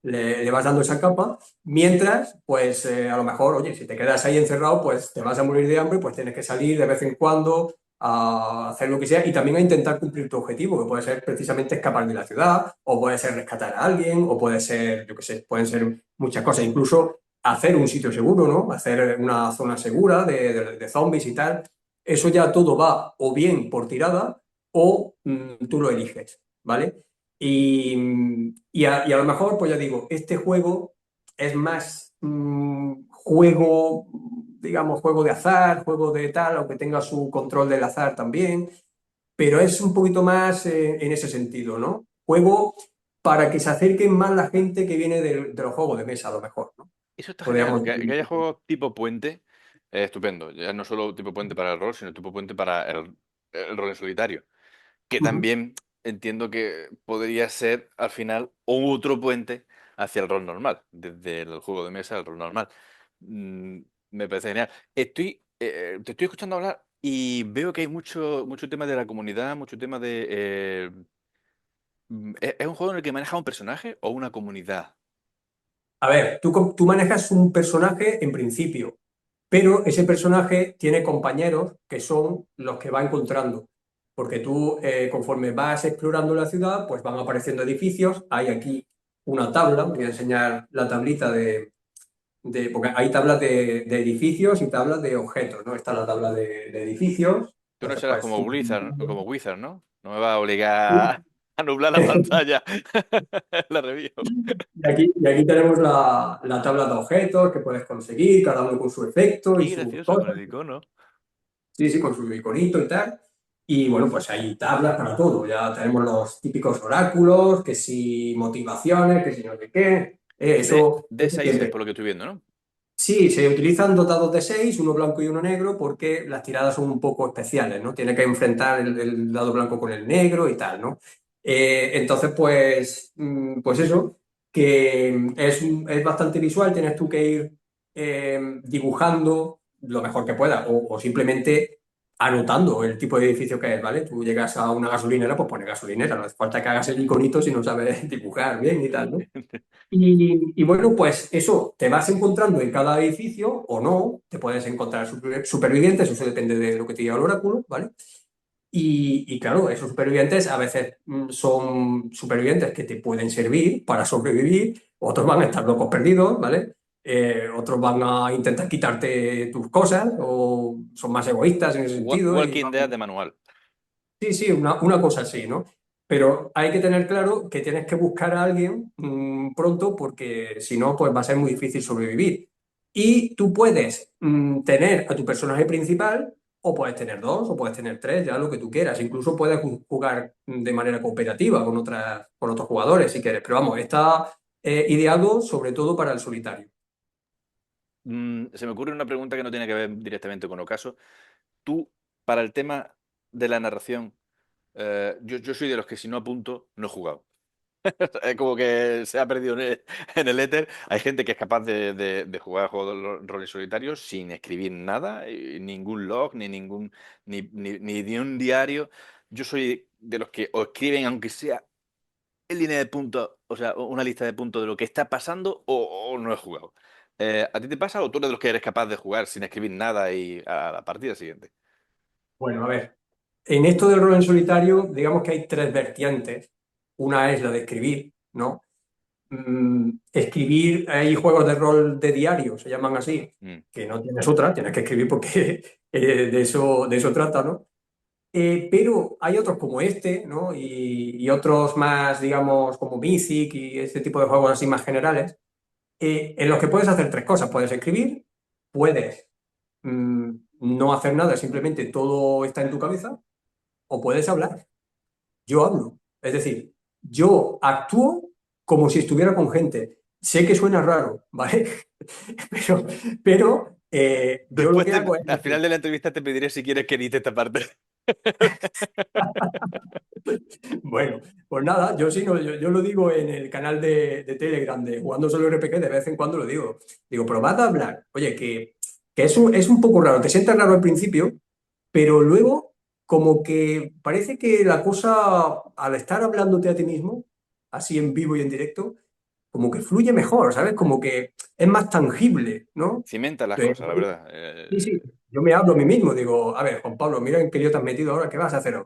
le vas dando esa capa. Mientras, pues a lo mejor, oye, si te quedas ahí encerrado, pues te vas a morir de hambre, pues tienes que salir de vez en cuando a hacer lo que sea y también a intentar cumplir tu objetivo, que puede ser precisamente escapar de la ciudad, o puede ser rescatar a alguien, o puede ser, yo qué sé, pueden ser muchas cosas, incluso hacer un sitio seguro, ¿no? Hacer una zona segura de zombies y tal. Eso ya todo va o bien por tirada o tú lo eliges, ¿vale? Y a lo mejor, pues ya digo, este juego es más juego, digamos, juego de azar, juego de tal, aunque tenga su control del azar también, pero es un poquito más en ese sentido, ¿no? Juego para que se acerquen más la gente que viene de los juegos de mesa, a lo mejor, ¿no? Eso está Podríamos genial. decir. Que haya juegos tipo puente, es estupendo. Ya no solo tipo puente para el rol, sino tipo puente para el rol en solitario. Que Ujú. también entiendo que podría ser al final otro puente hacia el rol normal, desde el juego de mesa al rol normal. Mm, Me parece genial. Te estoy escuchando hablar y veo que hay mucho tema de la comunidad, mucho tema de... ¿es un juego en el que maneja un personaje o una comunidad? A ver, tú manejas un personaje en principio, pero ese personaje tiene compañeros que son los que va encontrando. Porque tú, conforme vas explorando la ciudad, pues van apareciendo edificios. Hay aquí una tabla, voy a enseñar la tablita porque hay tablas de edificios y tablas de objetos, ¿no? Está la tabla de edificios. Tú no Entonces, serás pues como tú... Blizzard, como Wizard, ¿no? No me va a obligar a nublar la pantalla. La review. Y aquí tenemos la tabla de objetos que puedes conseguir, cada uno con su efecto y Qué sus gracioso con cosas. el icono. Sí, sí, con su iconito y tal. Y bueno, pues hay tablas para todo. Ya tenemos los típicos oráculos, que si motivaciones, que si no sé qué. De Eso 6 siempre. por lo que estoy viendo, ¿no? Sí, se utilizan dotados de seis, uno blanco y uno negro, porque las tiradas son un poco especiales, ¿no? Tiene que enfrentar el dado blanco con el negro y tal, ¿no? Entonces, pues eso, que es bastante visual, tienes tú que ir dibujando lo mejor que puedas, o simplemente anotando el tipo de edificio que es, ¿vale? Tú llegas a una gasolinera, pues pone gasolinera, no hace falta que hagas el iconito si no sabes dibujar bien y tal, ¿no? Y bueno, pues eso te vas encontrando en cada edificio o no, te puedes encontrar supervivientes, eso depende de lo que te diga el oráculo, ¿vale? Y claro, esos supervivientes a veces son supervivientes que te pueden servir para sobrevivir, otros van a estar locos perdidos, ¿vale? Otros van a intentar quitarte tus cosas o son más egoístas en ese sentido. Y Walking Dead de manual. sí, sí, una cosa así, ¿no? Pero hay que tener claro que tienes que buscar a alguien pronto porque si no, pues va a ser muy difícil sobrevivir. Y tú puedes tener a tu personaje principal o puedes tener dos o puedes tener tres, ya lo que tú quieras. Incluso puedes jugar de manera cooperativa con otros jugadores si quieres. Pero vamos, está ideado sobre todo para el solitario. Se me ocurre una pregunta que no tiene que ver directamente con Ocaso. Tú, para el tema de la narración, yo soy de los que si no apunto, no he jugado. Es como que se ha perdido en el éter. Hay gente que es capaz de jugar juegos de rol en solitario sin escribir nada, ningún log, ni un diario. Yo soy de los que o escriben, aunque sea en línea de puntos, o sea, una lista de puntos de lo que está pasando, o no he jugado. ¿A ti te pasa o tú eres de los que eres capaz de jugar sin escribir nada y a la partida siguiente? Bueno, a ver, en esto del rol en solitario, digamos que hay tres vertientes. Una es la de escribir, ¿no? Escribir, hay juegos de rol de diario, se llaman así, Mm. que no tienes otra, tienes que escribir porque de eso trata, ¿no? Pero hay otros como este, ¿no? Y otros más, digamos, como Mythic y este tipo de juegos así más generales, en los que puedes hacer tres cosas. Puedes escribir, puedes no hacer nada, simplemente todo está en tu cabeza, o puedes hablar. Yo hablo. Es decir, yo actúo como si estuviera con gente. Sé que suena raro, ¿vale? Pero, pero yo lo Después, que hago es al final decir, de la entrevista te pediré si quieres que edite esta parte. bueno, pues nada, yo sí, no, yo lo digo en el canal de Telegram de Jugando Solo RPG, de vez en cuando lo digo. Digo, probad a hablar. Oye, que es un poco raro, te sientas raro al principio, pero luego como que parece que la cosa, al estar hablándote a ti mismo, así en vivo y en directo, como que fluye mejor, ¿sabes? Como que es más tangible, ¿no? Cimenta las Entonces, cosas, la verdad. sí, sí, yo me hablo a mí mismo, digo, a ver, Juan Pablo, mira en qué lío te has metido ahora, ¿qué vas a hacer hoy?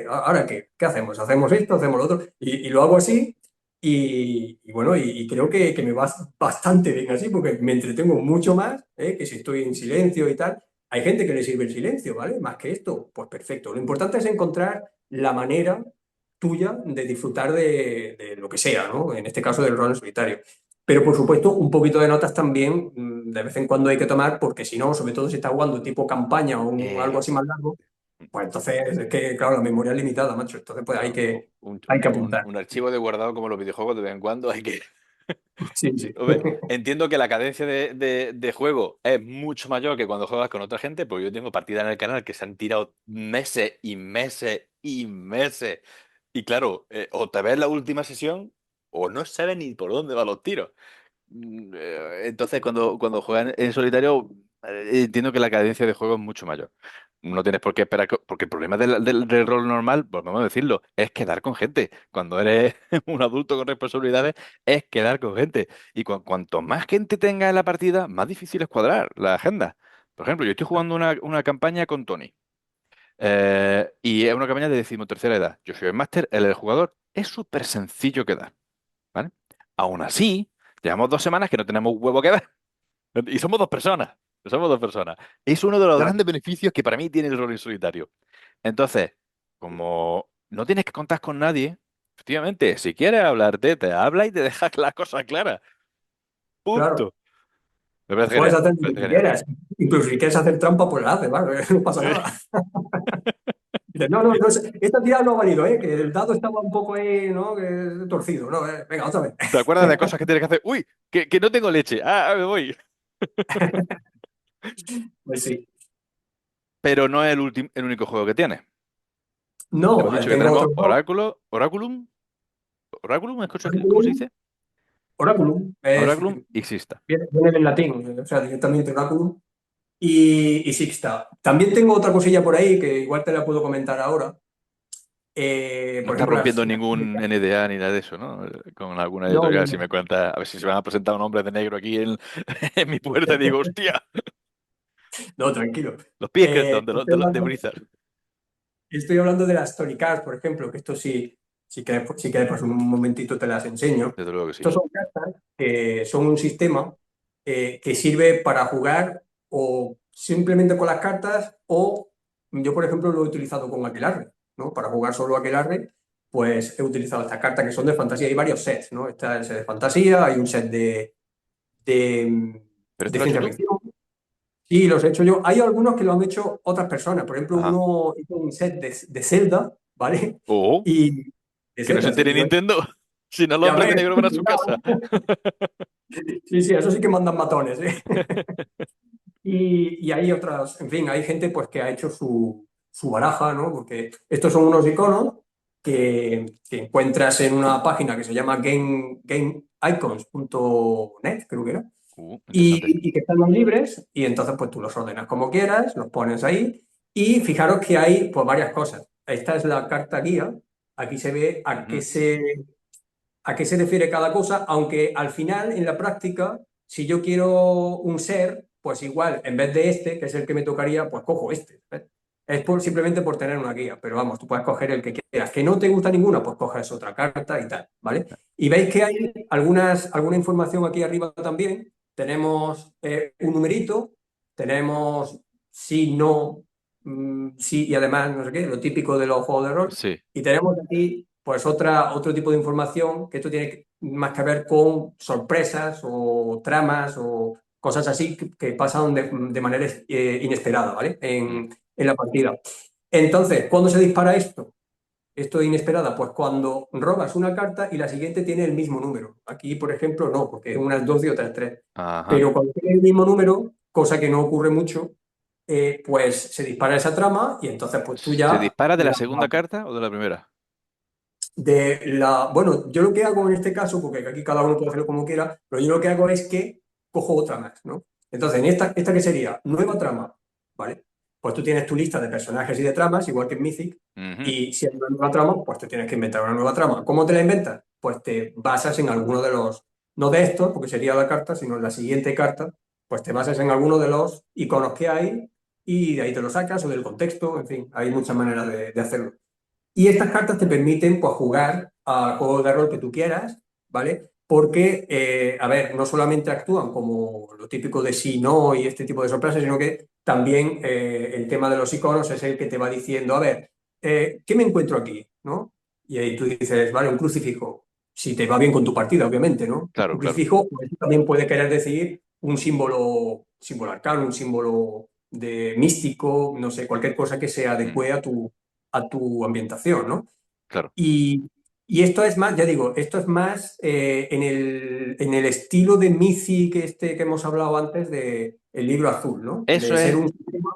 ¿Ahora qué? ¿Qué hacemos? ¿Hacemos esto? ¿Hacemos lo otro? Y lo hago así y bueno, y creo que me va bastante bien así porque me entretengo mucho más, que si estoy en silencio y tal. Hay gente que le sirve el silencio, ¿vale? Más que esto, pues perfecto. Lo importante es encontrar la manera tuya de disfrutar de lo que sea, ¿no? En este caso del rol en solitario. Pero por supuesto, un poquito de notas también de vez en cuando hay que tomar, porque si no, sobre todo si estás jugando tipo campaña o algo así más largo, pues entonces es que, claro, la memoria es limitada, macho. Entonces, pues Claro, hay que apuntar. un archivo de guardado como los videojuegos de vez en cuando hay que... Sí, sí. Hombre, entiendo que la cadencia de juego es mucho mayor que cuando juegas con otra gente, porque yo tengo partidas en el canal que se han tirado meses y meses y meses. Y claro, o te ves la última sesión o no sabes ni por dónde van los tiros. Entonces, cuando juegan en solitario, entiendo que la cadencia de juego es mucho mayor. No tienes por qué esperar, porque el problema del rol normal, volvemos a decirlo, es quedar con gente. Cuando eres un adulto con responsabilidades, es quedar con gente. Y cuanto más gente tenga en la partida, más difícil es cuadrar la agenda. Por ejemplo, yo estoy jugando una campaña con Tony. Y es una campaña de decimotercera edad. Yo soy el máster, él es el jugador. Es súper sencillo quedar, ¿vale? Aún así, llevamos 2 semanas que no tenemos huevo que ver. Y somos dos personas. Somos dos personas. Es uno de los Claro, grandes beneficios que para mí tiene el rol en solitario. Entonces, como no tienes que contar con nadie, efectivamente, si quieres hablarte, te habla y te deja las cosas claras. claro. Punto. Me parece Puedes genial. hacer Me lo parece que genial. quieras. Incluso si quieres hacer trampa, pues la haces, ¿vale? No pasa Sí. nada. Dices, no, no, no, esta tirada no ha valido, ¿eh? Que el dado estaba un poco ahí, ¿no? Que torcido. No, venga, otra vez. ¿Te acuerdas de cosas que tienes que hacer? Uy, que no tengo leche. Me voy. Pues sí. Pero no es el único juego que tiene. Hemos No, dicho que tengo tenemos otro juego. Oráculo, Oráculum. ¿Oráculum? ¿Cómo se Oráculum, dice? Oráculum Oráculum y Sista. viene del latín, o sea, directamente oráculum. y Sixta. También tengo otra cosilla por ahí que igual te la puedo comentar ahora. No Por estás ejemplo, rompiendo ningún NDA ni nada de eso, ¿no? Con alguna no, no, editorial, si me no. cuenta, a ver si se van a presentar un hombre de negro aquí en, en mi puerta y digo, hostia, No, tranquilo. los pies Creston Estoy de hablando, Blizzard. estoy hablando de las Story Cards, por ejemplo, que esto sí, si quieres, pues un momentito te las enseño. Desde luego que sí. Estos son cartas que son un sistema que sirve para jugar o simplemente con las cartas o yo, por ejemplo, lo he utilizado con Aquelarre, ¿no? Para jugar solo Aquelarre, pues he utilizado estas cartas que son de fantasía. Hay varios sets, ¿no? Está el set de fantasía, hay un set de, ¿Pero esto de lo has hecho ciencia tú? ficción. Sí, los he hecho yo. Hay algunos que lo han hecho otras personas. Por ejemplo, Ajá. uno hizo un set de Zelda, ¿vale? O Y de que no se Zelda, entere sí. Nintendo, si no los Ya hombres de ves, negro van a su cuidado, casa. ¿eh? Sí, sí, eso sí que mandan matones, ¿eh? Y hay otras, en fin, hay gente pues que ha hecho su baraja, ¿no? Porque estos son unos iconos que encuentras en una página que se llama gameicons.net, creo que era, Interesante. y que están los libres, y entonces pues tú los ordenas como quieras, los pones ahí, y fijaros que hay pues varias cosas. Esta es la carta guía, aquí se ve Ujú. a qué se refiere cada cosa, aunque al final, en la práctica, si yo quiero un ser, pues igual, en vez de este, que es el que me tocaría, pues cojo este. ¿Ves? Es simplemente por tener una guía, pero vamos, tú puedes coger el que quieras. Que no te gusta ninguna, pues coges otra carta y tal, ¿vale? Y veis que hay alguna información aquí arriba también. Tenemos un numerito, tenemos sí, no, sí y además no sé qué, lo típico de los juegos de rol. Sí. Y tenemos aquí pues otro tipo de información que esto tiene más que ver con sorpresas o tramas o cosas así que pasan de manera inesperada, ¿vale? Mm. En la partida. Entonces, ¿cuándo se dispara esto? Esto es inesperada, pues cuando robas una carta y la siguiente tiene el mismo número. Aquí, por ejemplo, no, porque una es 12 y otra es 3. Ajá. Pero cuando tiene el mismo número, cosa que no ocurre mucho, pues se dispara esa trama y entonces pues tú ¿Se ya dispara de la segunda carta o de la primera? bueno, yo lo que hago en este caso, porque aquí cada uno puede hacerlo como quiera, pero yo lo que hago es que cojo otra más, ¿no? Entonces, en esta que sería nueva trama, ¿vale? Pues tú tienes tu lista de personajes y de tramas, igual que en Mythic, Ujú. y si hay una nueva trama, pues te tienes que inventar una nueva trama. ¿Cómo te la inventas? Pues te basas en alguno de los, no de estos, porque sería la carta, sino en la siguiente carta, pues te basas en alguno de los iconos que hay y de ahí te lo sacas o del contexto, en fin, hay muchas maneras de hacerlo. Y estas cartas te permiten pues, jugar a juegos de rol que tú quieras, ¿vale? Porque, a ver, no solamente actúan como lo típico de sí, no y este tipo de sorpresas, sino que también el tema de los iconos es el que te va diciendo, a ver, ¿qué me encuentro aquí? ¿No? Y ahí tú dices, vale, un crucifijo, si te va bien con tu partida, obviamente, ¿no? Claro, Un claro. crucifijo pues, también puede querer decir un símbolo arcano, un símbolo de místico, no sé, cualquier cosa que se Mm. adecue a tu ambientación, ¿no? Claro. Y esto es más, ya digo, esto es más en el estilo de Mythic este que hemos hablado antes de el libro azul, ¿no? Eso De ser es, un sistema.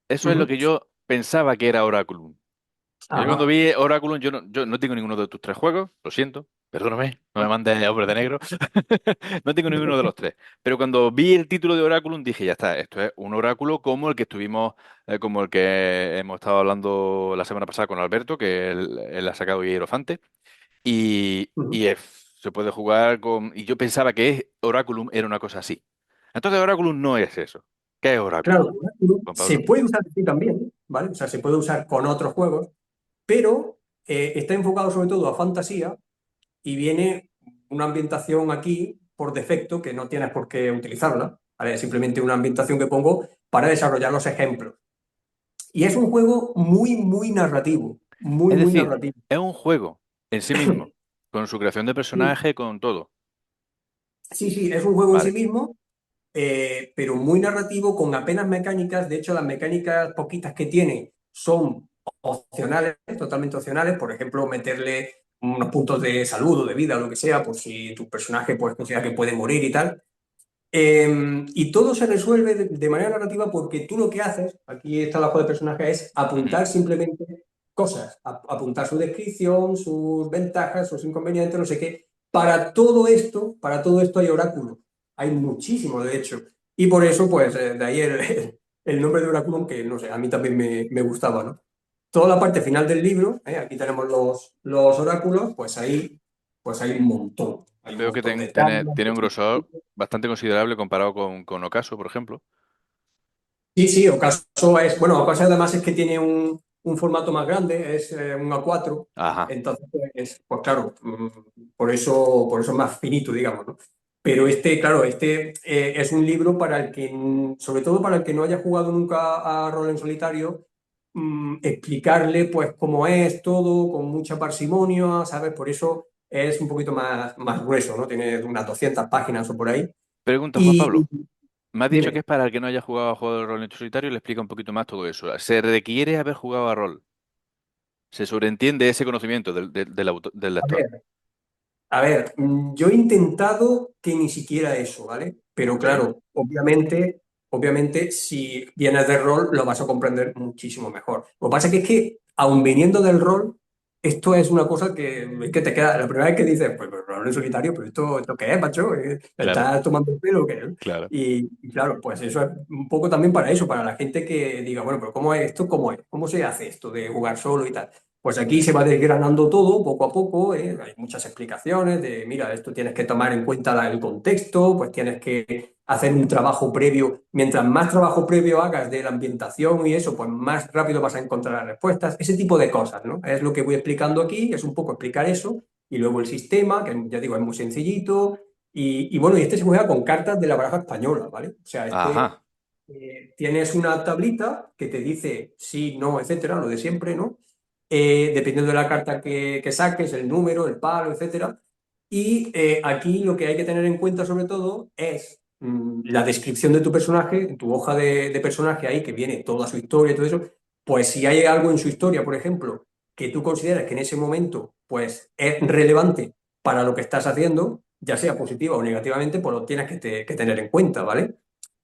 eso es lo Ujú. que yo pensaba que era Oraculum. Yo cuando Ajá. vi Oraculum, yo no tengo ninguno de tus tres juegos, lo siento, perdóname, no me mandes hombres de negro. No tengo ninguno de los tres. Pero cuando vi el título de Oraculum dije, ya está, esto es un oráculo como el que estuvimos, como el que hemos estado hablando la semana pasada con Alberto, que él ha sacado Hierofante. Ujú. Se puede jugar con. Y yo pensaba que Oraculum era una cosa así. Entonces Oraculum no es eso. ¿Qué es Oraculum, Claro, Oráculo Juan se Pablo? puede usar así también, ¿vale? O sea, se puede usar con otros juegos, pero está enfocado sobre todo a fantasía y viene una ambientación aquí por defecto que no tienes por qué utilizarla, ¿vale? Es simplemente una ambientación que pongo para desarrollar los ejemplos. Y es un juego muy, muy narrativo, muy, Es muy decir, narrativo. es un juego en sí mismo, con su creación de Sí, personaje, con todo. sí, sí, es un juego en sí Vale. mismo, pero muy narrativo, con apenas mecánicas. De hecho, las mecánicas poquitas que tiene son opcionales, totalmente opcionales. Por ejemplo, meterle unos puntos de salud o de vida, lo que sea, por si tu personaje pues, considera que puede morir y tal. Y todo se resuelve de manera narrativa porque tú lo que haces, aquí está la hoja de personaje, es Mm. apuntar simplemente cosas, apuntar su descripción, sus ventajas, sus inconvenientes, no sé qué. Para todo esto hay oráculos, hay muchísimo de hecho. Y por eso, pues, de ahí el nombre de Oráculo, que no sé, a mí también me gustaba, ¿no? Toda la parte final del libro, aquí tenemos los oráculos, pues hay un montón. Hay un Veo que montón de tablas. tiene un grosor bastante considerable comparado con Ocaso, por ejemplo. Sí, sí, Ocaso es, bueno, Ocaso además es que tiene un formato más grande, es un A4, Ajá. entonces, pues claro, por eso es más finito, digamos, ¿no? Pero este, claro, este es un libro para el que, sobre todo para el que no haya jugado nunca a rol en solitario, explicarle pues cómo es todo, con mucha parsimonia, ¿sabes? Por eso es un poquito más grueso, ¿no? Tiene unas 200 páginas o por ahí. Pregunta, Juan Y Pablo. Me has dicho que dime. es para el que no haya jugado a juego de rol en solitario y le explica un poquito más todo eso. ¿Se requiere haber jugado a rol? ¿Se sobreentiende ese conocimiento del A lector? ver, A ver, yo he intentado que ni siquiera eso, ¿vale? Pero Ok, claro, obviamente, si vienes del rol lo vas a comprender muchísimo mejor. Lo que pasa que, aun viniendo del rol, esto es una cosa que te queda, la primera vez que dices, pues rol en solitario, pero esto ¿qué es, macho? claro, ¿Estás tomando el pelo o qué? claro. Y claro, pues eso es un poco también para eso, para la gente que diga, bueno, pero ¿cómo es esto? ¿Cómo es? ¿Cómo se hace esto de jugar solo y tal? Pues aquí se va desgranando todo poco a poco, ¿eh? Hay muchas explicaciones de, mira, esto tienes que tomar en cuenta el contexto, pues tienes que hacer un trabajo previo. Mientras más trabajo previo hagas de la ambientación y eso, pues más rápido vas a encontrar las respuestas. Ese tipo de cosas, ¿no? Es lo que voy explicando aquí, es un poco explicar eso. Y luego el sistema, que ya digo, es muy sencillito. Y bueno, y este se juega con cartas de la baraja española, ¿vale? O sea, Ajá. tienes una tablita que te dice sí, no, etcétera, lo de siempre, ¿no? Dependiendo de la carta que saques, el número, el palo, etcétera. Y aquí lo que hay que tener en cuenta sobre todo es la descripción de tu personaje, en tu hoja de personaje ahí que viene toda su historia y todo eso, pues si hay algo en su historia, por ejemplo, que tú consideras que en ese momento pues es relevante para lo que estás haciendo, ya sea positiva o negativamente, pues lo tienes que tener en cuenta, ¿vale?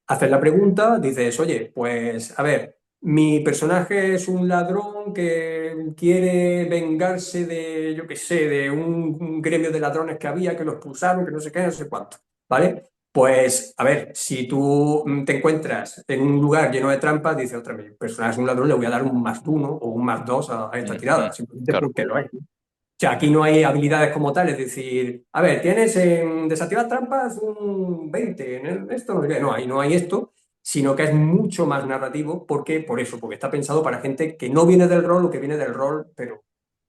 Haces la pregunta, dices, oye, pues a ver, mi personaje es un ladrón que quiere vengarse de, yo qué sé, de un gremio de ladrones que había, que lo expulsaron, que no sé qué, no sé cuánto, ¿vale? Pues, a ver, si tú te encuentras en un lugar lleno de trampas, dices, otra, mi personaje es un ladrón, le voy a dar un +1 o un +2 a esta tirada, Ujú. simplemente Claro. porque lo es. O sea, aquí no hay habilidades como tal, es decir, a ver, tienes en desactivar trampas un 20, en esto no sé qué. No, ahí no hay esto, sino que es mucho más narrativo, porque por eso, porque está pensado para gente que no viene del rol o que viene del rol, pero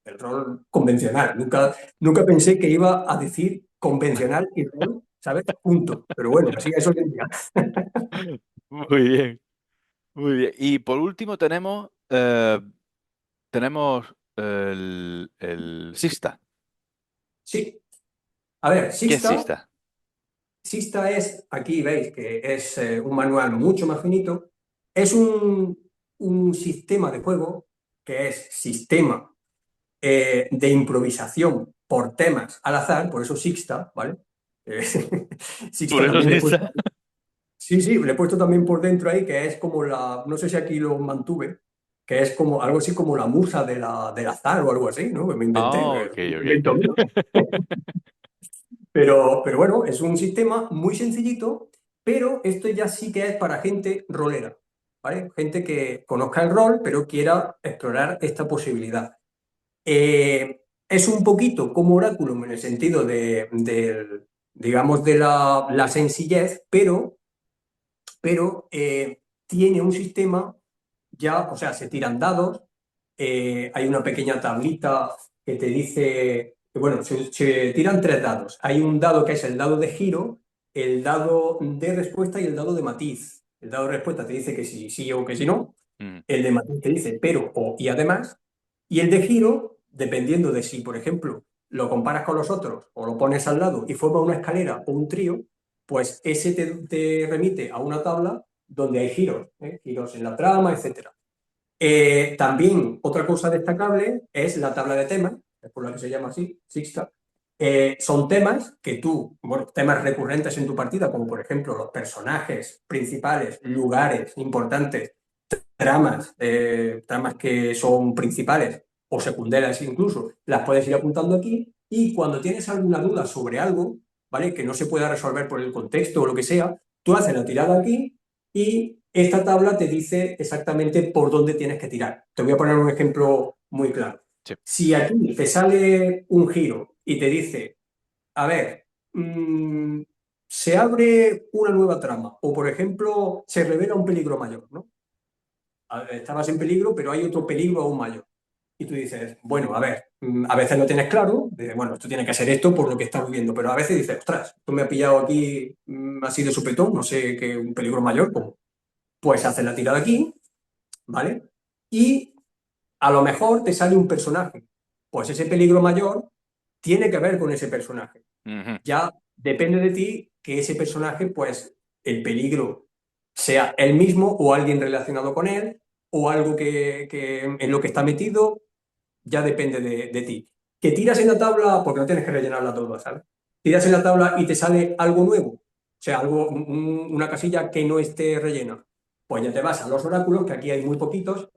del rol convencional. Nunca pensé que iba a decir convencional y rol, ¿sabes? Junto. Pero bueno, así es hoy en día. Muy bien, muy bien. Y por último tenemos el Sixta. Sí. A ver, ¿Qué es Sixta? Sixta es, aquí veis que es un manual mucho más finito, es un sistema de juego que es sistema de improvisación por temas al azar, por eso Sixta, ¿vale? Eh, Por Sixta eso también le he puesto, Sixta. sí, sí, le he puesto también por dentro ahí, que es como no sé si aquí lo mantuve, que es como algo así como la musa del azar o algo así, ¿no? Que me inventé, Ah, ok, me invento ok. mío. Pero bueno, es un sistema muy sencillito, pero esto ya sí que es para gente rolera, ¿vale? Gente que conozca el rol, pero quiera explorar esta posibilidad. Es un poquito como Oráculo en el sentido digamos, de la sencillez, pero tiene un sistema ya, o sea, se tiran dados, hay una pequeña tablita que te dice, que, bueno, se tiran tres dados. Hay un dado que es el dado de giro, el dado de respuesta y el dado de matiz. El dado de respuesta te dice que sí, sí o que si no. Mm, El de matiz te dice pero o y además. Y el de giro, dependiendo de si, por ejemplo, lo comparas con los otros o lo pones al lado y forma una escalera o un trío, pues ese te remite a una tabla donde hay giros, ¿eh? Giros en la trama, etcétera. También otra cosa destacable es la tabla de temas, es por la que se llama así, Sixta. Son temas que tú, bueno, temas recurrentes en tu partida, como por ejemplo los personajes principales, lugares importantes, tramas que son principales o secundarias incluso, las puedes ir apuntando aquí y cuando tienes alguna duda sobre algo, ¿vale? Que no se pueda resolver por el contexto o lo que sea, tú haces la tirada aquí y esta tabla te dice exactamente por dónde tienes que tirar. Te voy a poner un ejemplo muy claro. Sí. Si aquí te sale un giro y te dice, a ver, se abre una nueva trama o, por ejemplo, se revela un peligro mayor, ¿no? Estabas en peligro, pero hay otro peligro aún mayor. Y tú dices, bueno, a ver, a veces no tienes claro, dices, bueno, esto tiene que ser esto por lo que estás viviendo, pero a veces dices, ostras, esto me ha pillado aquí así de supetón, no sé qué, un peligro mayor, pues haces la tirada aquí, ¿vale? Y a lo mejor te sale un personaje, pues ese peligro mayor tiene que ver con ese personaje. Ujú. Ya depende de ti que ese personaje, pues el peligro sea él mismo o alguien relacionado con él o algo que en lo que está metido, ya depende de ti. Que tiras en la tabla, porque no tienes que rellenarla toda, ¿sabes? Tiras en la tabla y te sale algo nuevo, o sea, algo, una casilla que no esté rellena. Pues ya te vas a los oráculos, que aquí hay muy poquitos.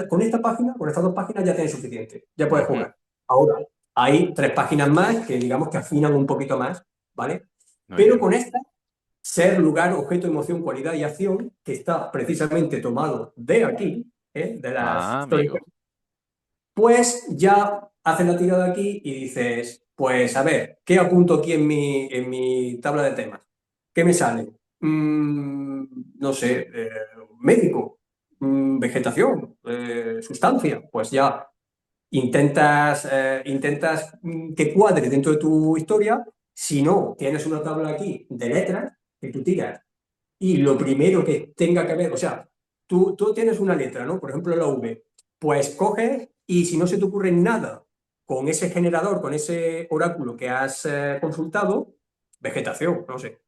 Con esta página, con estas dos páginas ya tienes suficiente, ya puedes Ujú. jugar. Ahora, hay tres páginas más que digamos que afinan un poquito más, ¿vale? Muy Pero bien. con esta, ser, lugar, objeto, emoción, cualidad y acción, que está precisamente tomado de aquí, de las Ah, stories, amigo. pues ya haces la tirada aquí y dices, pues a ver, ¿qué apunto aquí en mi tabla de temas? ¿Qué me sale? No sé, médico, vegetación, sustancia. Pues ya intentas que cuadre dentro de tu historia. Si no, tienes una tabla aquí de letras que tú tiras y lo primero que tenga que ver, o sea, tú tienes una letra, ¿no? Por ejemplo, la V, pues coges y si no se te ocurre nada con ese generador, con ese oráculo que has consultado, vegetación, no sé,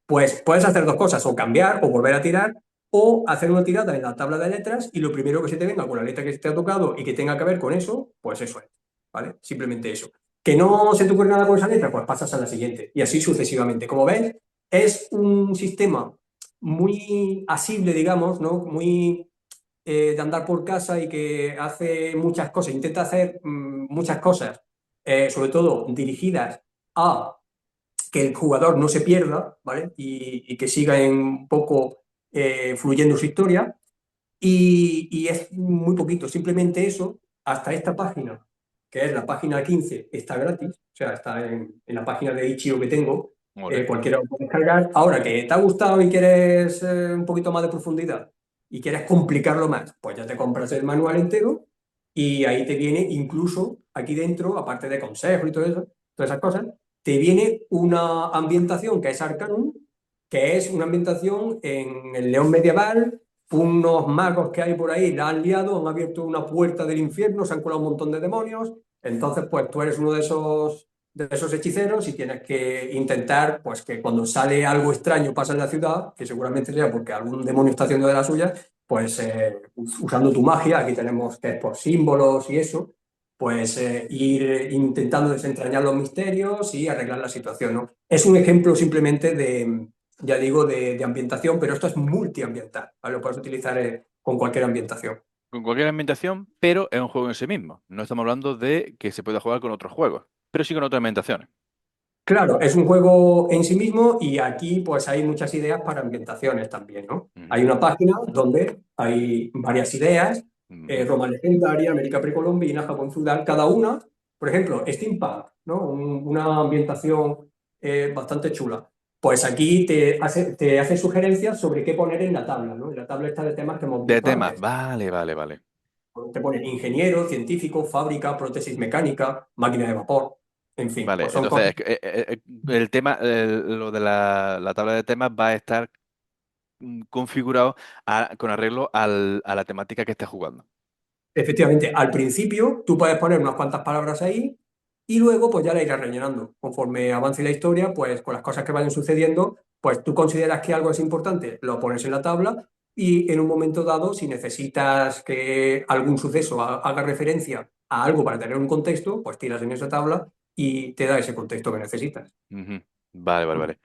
pues puedes hacer dos cosas, o cambiar o volver a tirar, o hacer una tirada en la tabla de letras y lo primero que se te venga con la letra que te ha tocado y que tenga que ver con eso, pues eso es, ¿vale? Simplemente eso. Que no se te ocurre nada con esa letra, pues pasas a la siguiente y así sucesivamente. Como ves, es un sistema muy asible, digamos, ¿no? Muy de andar por casa y que hace muchas cosas, intenta hacer muchas cosas, sobre todo dirigidas a que el jugador no se pierda, ¿vale? Y que siga en un poco fluyendo su historia. Y es muy poquito, simplemente eso, hasta esta página, que es la página 15 está gratis, o sea, está en la página de Itch.io que tengo, Ole. cualquiera lo puede descargar. Ahora que te ha gustado y quieres un poquito más de profundidad y quieres complicarlo más, pues ya te compras el manual entero y ahí te viene incluso aquí dentro, aparte de consejos y todo eso, todas esas cosas, te viene una ambientación que es Arcanum, que es una ambientación en el León medieval. Unos magos que hay por ahí la han liado, han abierto una puerta del infierno, se han colado un montón de demonios. Entonces, pues tú eres uno de esos hechiceros y tienes que intentar, pues que cuando sale algo extraño pasa en la ciudad, que seguramente sea porque algún demonio está haciendo de la suya, pues usando tu magia, aquí tenemos que es por símbolos y eso, pues ir intentando desentrañar los misterios y arreglar la situación, ¿no? Es un ejemplo simplemente de, ya digo, de ambientación, pero esto es multiambiental, ¿vale? Lo puedes utilizar con cualquier ambientación. Con cualquier ambientación, pero es un juego en sí mismo. No estamos hablando de que se pueda jugar con otros juegos, pero sí con otras ambientaciones. Claro, es un juego en sí mismo y aquí pues hay muchas ideas para ambientaciones también, ¿no? Ujú. Hay una página donde hay varias ideas, Ujú. Roma legendaria, América precolombina, Japón feudal, cada una, por ejemplo, steampunk, ¿no? Una ambientación bastante chula. Pues aquí te hace sugerencias sobre qué poner en la tabla, ¿no? En la tabla está de temas que hemos De visto temas, antes. vale, vale, vale. Te ponen ingeniero, científico, fábrica, prótesis mecánica, máquina de vapor, en fin, Vale, pues son entonces cosas. el tema, lo de la tabla de temas va a estar configurado con arreglo a la temática que estés jugando. Efectivamente, al principio tú puedes poner unas cuantas palabras ahí y luego pues ya la irás rellenando. Conforme avance la historia, pues con las cosas que vayan sucediendo, pues tú consideras que algo es importante, lo pones en la tabla y en un momento dado, si necesitas que algún suceso haga referencia a algo para tener un contexto, pues tiras en esa tabla y te da ese contexto que necesitas. Ujú. Vale, vale, vale.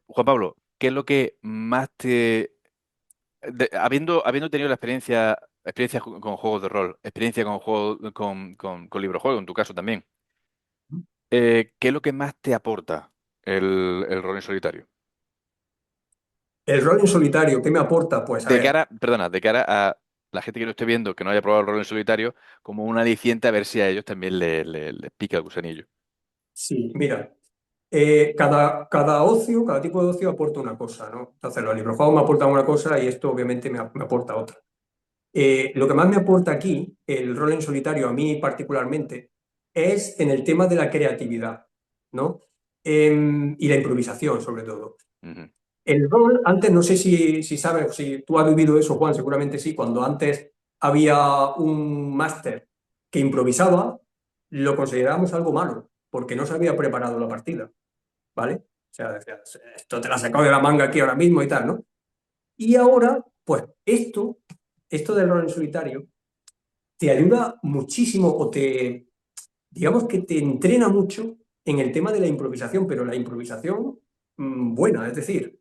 Juan Pablo, ¿qué es lo que más te... habiendo tenido la experiencia con juegos de rol, experiencia con juegos, con libros juegos, en tu caso también, ¿qué es lo que más te aporta el rol en solitario? el rol en solitario, ¿qué me aporta? Pues a De ver, cara, perdona, de cara a la gente que lo esté viendo, que no haya probado el rol en solitario, como un aliciente a ver si a ellos también les pica el gusanillo. sí, mira, cada ocio, cada tipo de ocio aporta una cosa, ¿no? Entonces, los librojuegos me aportan una cosa y esto obviamente me aporta otra. Lo que más me aporta aquí, el rol en solitario, a mí particularmente, es en el tema de la creatividad, ¿no? Y la improvisación, sobre todo. Ujú. El rol, antes no sé si sabes, si tú has vivido eso, Juan, seguramente sí, cuando antes había un máster que improvisaba, lo considerábamos algo malo, porque no se había preparado la partida, ¿vale? O sea, decías, esto te la sacado de la manga aquí ahora mismo y tal, ¿no? Y ahora, pues esto del rol en solitario, te ayuda muchísimo digamos que te entrena mucho en el tema de la improvisación, pero la improvisación buena, es decir,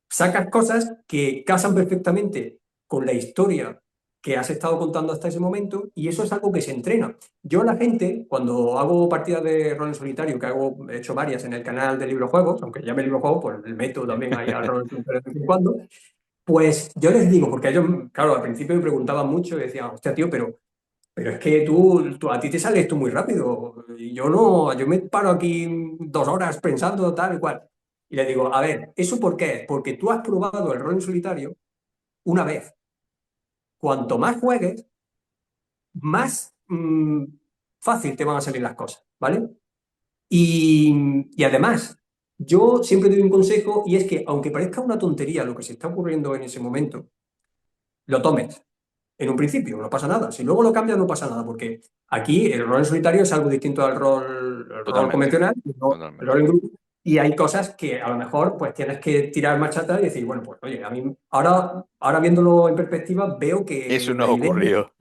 sacas cosas que casan perfectamente con la historia que has estado contando hasta ese momento y eso es algo que se entrena. Yo la gente, cuando hago partidas de rol en solitario, he hecho varias en el canal de librojuegos, aunque llame librojuegos, pues le meto también ahí al rol en solitario de vez en cuando, pues yo les digo, porque ellos, claro, al principio me preguntaban mucho y decían, hostia, tío, pero es que a ti te sale esto muy rápido. Y yo no, yo me paro aquí 2 horas pensando tal y cual. Y le digo, a ver, ¿eso por qué es? Porque tú has probado el rol en solitario una vez. Cuanto más juegues, más fácil te van a salir las cosas, ¿vale? Y además, yo siempre doy un consejo y es que aunque parezca una tontería lo que se está ocurriendo en ese momento, lo tomes. En un principio, no pasa nada. Si luego lo cambias, no pasa nada, porque aquí el rol en solitario es algo distinto al rol Totalmente, convencional, el totalmente. rol en grupo, y hay cosas que a lo mejor pues tienes que tirar marcha atrás y decir, bueno, pues oye, a mí ahora viéndolo en perspectiva, veo Eso que nos la idea. ocurrió.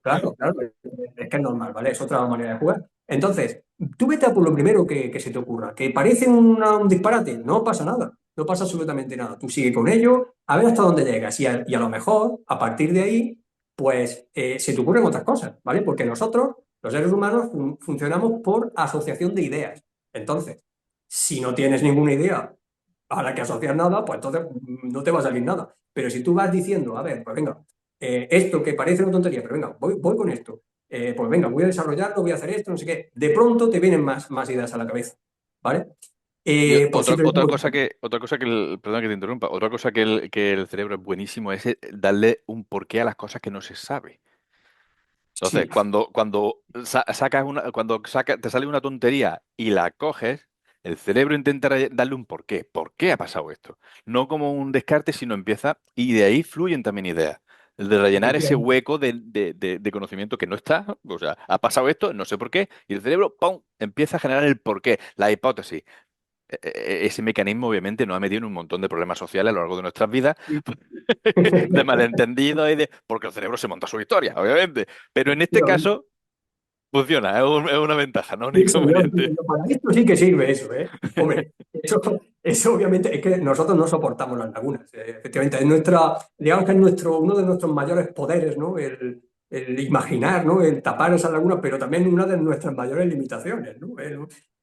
Claro, claro, es que es normal, ¿vale? Es otra manera de jugar. Entonces, tú vete a por lo primero que se te ocurra, que parece un disparate, no pasa nada, no pasa absolutamente nada. Tú sigue con ello, a ver hasta dónde llegas y a lo mejor, a partir de ahí, pues se te ocurren otras cosas, ¿vale? Porque nosotros, los seres humanos, funcionamos por asociación de ideas. Entonces, si no tienes ninguna idea a la que asociar nada, pues entonces no te va a salir nada. Pero si tú vas diciendo, a ver, pues venga, esto que parece una tontería, pero venga, voy con esto. Pues venga, voy a desarrollarlo, voy a hacer esto, no sé qué. De pronto te vienen más ideas a la cabeza, ¿vale? Y Por simple otra cosa perdón que te interrumpa, otra cosa que el cerebro es buenísimo es darle un porqué a las cosas que no se sabe. Entonces, sí, te sale una tontería y la coges, el cerebro intenta darle un porqué. ¿Por qué ha pasado esto? No como un descarte, sino empieza, y de ahí fluyen también ideas. El de rellenar ese efectivamente. hueco de conocimiento que no está, o sea, ha pasado esto, no sé por qué, y el cerebro, ¡pum!, empieza a generar el porqué, la hipótesis. Ese mecanismo obviamente nos ha metido en un montón de problemas sociales a lo largo de nuestras vidas, de malentendidos y de... porque el cerebro se monta su historia, obviamente. Pero en este Efectivamente. caso funciona, es una ventaja, no un Sí, señor, sí, inconveniente. señor. Para esto sí que sirve eso, ¿eh? Hombre, eso obviamente es que nosotros no soportamos las lagunas. Efectivamente, digamos que es uno de nuestros mayores poderes, ¿no? El imaginar, ¿no? El tapar esas lagunas, pero también una de nuestras mayores limitaciones, ¿no?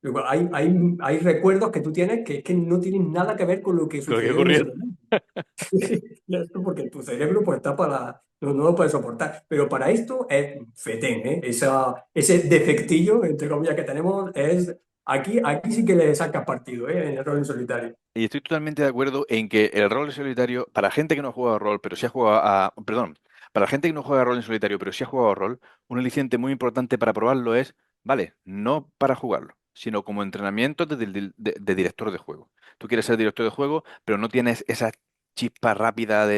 Luego, hay recuerdos que tú tienes que, es que no tienen nada que ver con lo que Con lo que sucedió en ese ocurrió. momento. Ya está, porque tu cerebro pues está no lo puede soportar. Pero para esto es fetén, ¿eh? Ese defectillo, entre comillas, que tenemos es... Aquí sí que le sacas partido, ¿eh? En el rol en solitario. Y estoy totalmente de acuerdo en que el rol en solitario, para gente que no juega a rol, pero sí ha jugado a... Perdón, para gente que no juega a rol en solitario, pero sí ha jugado a rol, un aliciente muy importante para probarlo es, vale, no para jugarlo, sino como entrenamiento de director de juego. Tú quieres ser director de juego, pero no tienes esa chispa rápida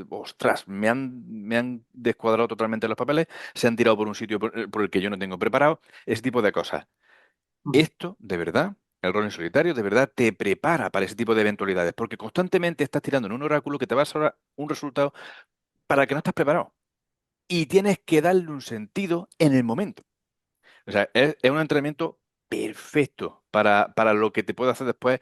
ostras, me han descuadrado totalmente los papeles, se han tirado por un sitio por el que yo no tengo preparado, ese tipo de cosas. Mm. Esto, de verdad, el rol en solitario, de verdad te prepara para ese tipo de eventualidades, porque constantemente estás tirando en un oráculo que te va a dar un resultado para el que no estás preparado. Y tienes que darle un sentido en el momento. O sea, es un entrenamiento perfecto para lo que te puede hacer después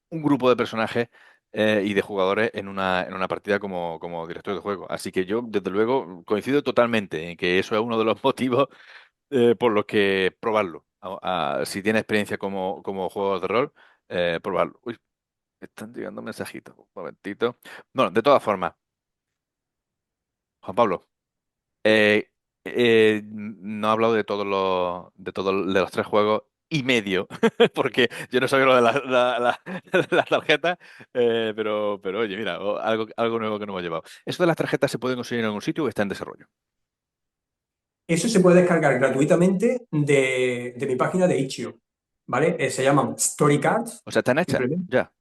un grupo de personajes y de jugadores en una partida como director de juego. Así que yo, desde luego, coincido totalmente en que eso es uno de los motivos por los que probarlo. Si tienes experiencia como jugador de rol, probarlo. Uy, están llegando mensajitos. Un momentito. Bueno, de todas formas, Juan Pablo, eh, no he hablado de los tres juegos y medio, porque yo no sabía lo de las tarjetas, pero oye, mira, algo nuevo que no hemos llevado. ¿Eso de las tarjetas se pueden conseguir en algún sitio o está en desarrollo? Eso se puede descargar gratuitamente de mi página de Itch.io, ¿vale? Se llaman Story Cards, O sea, ¿están hechas? simplemente. Ya.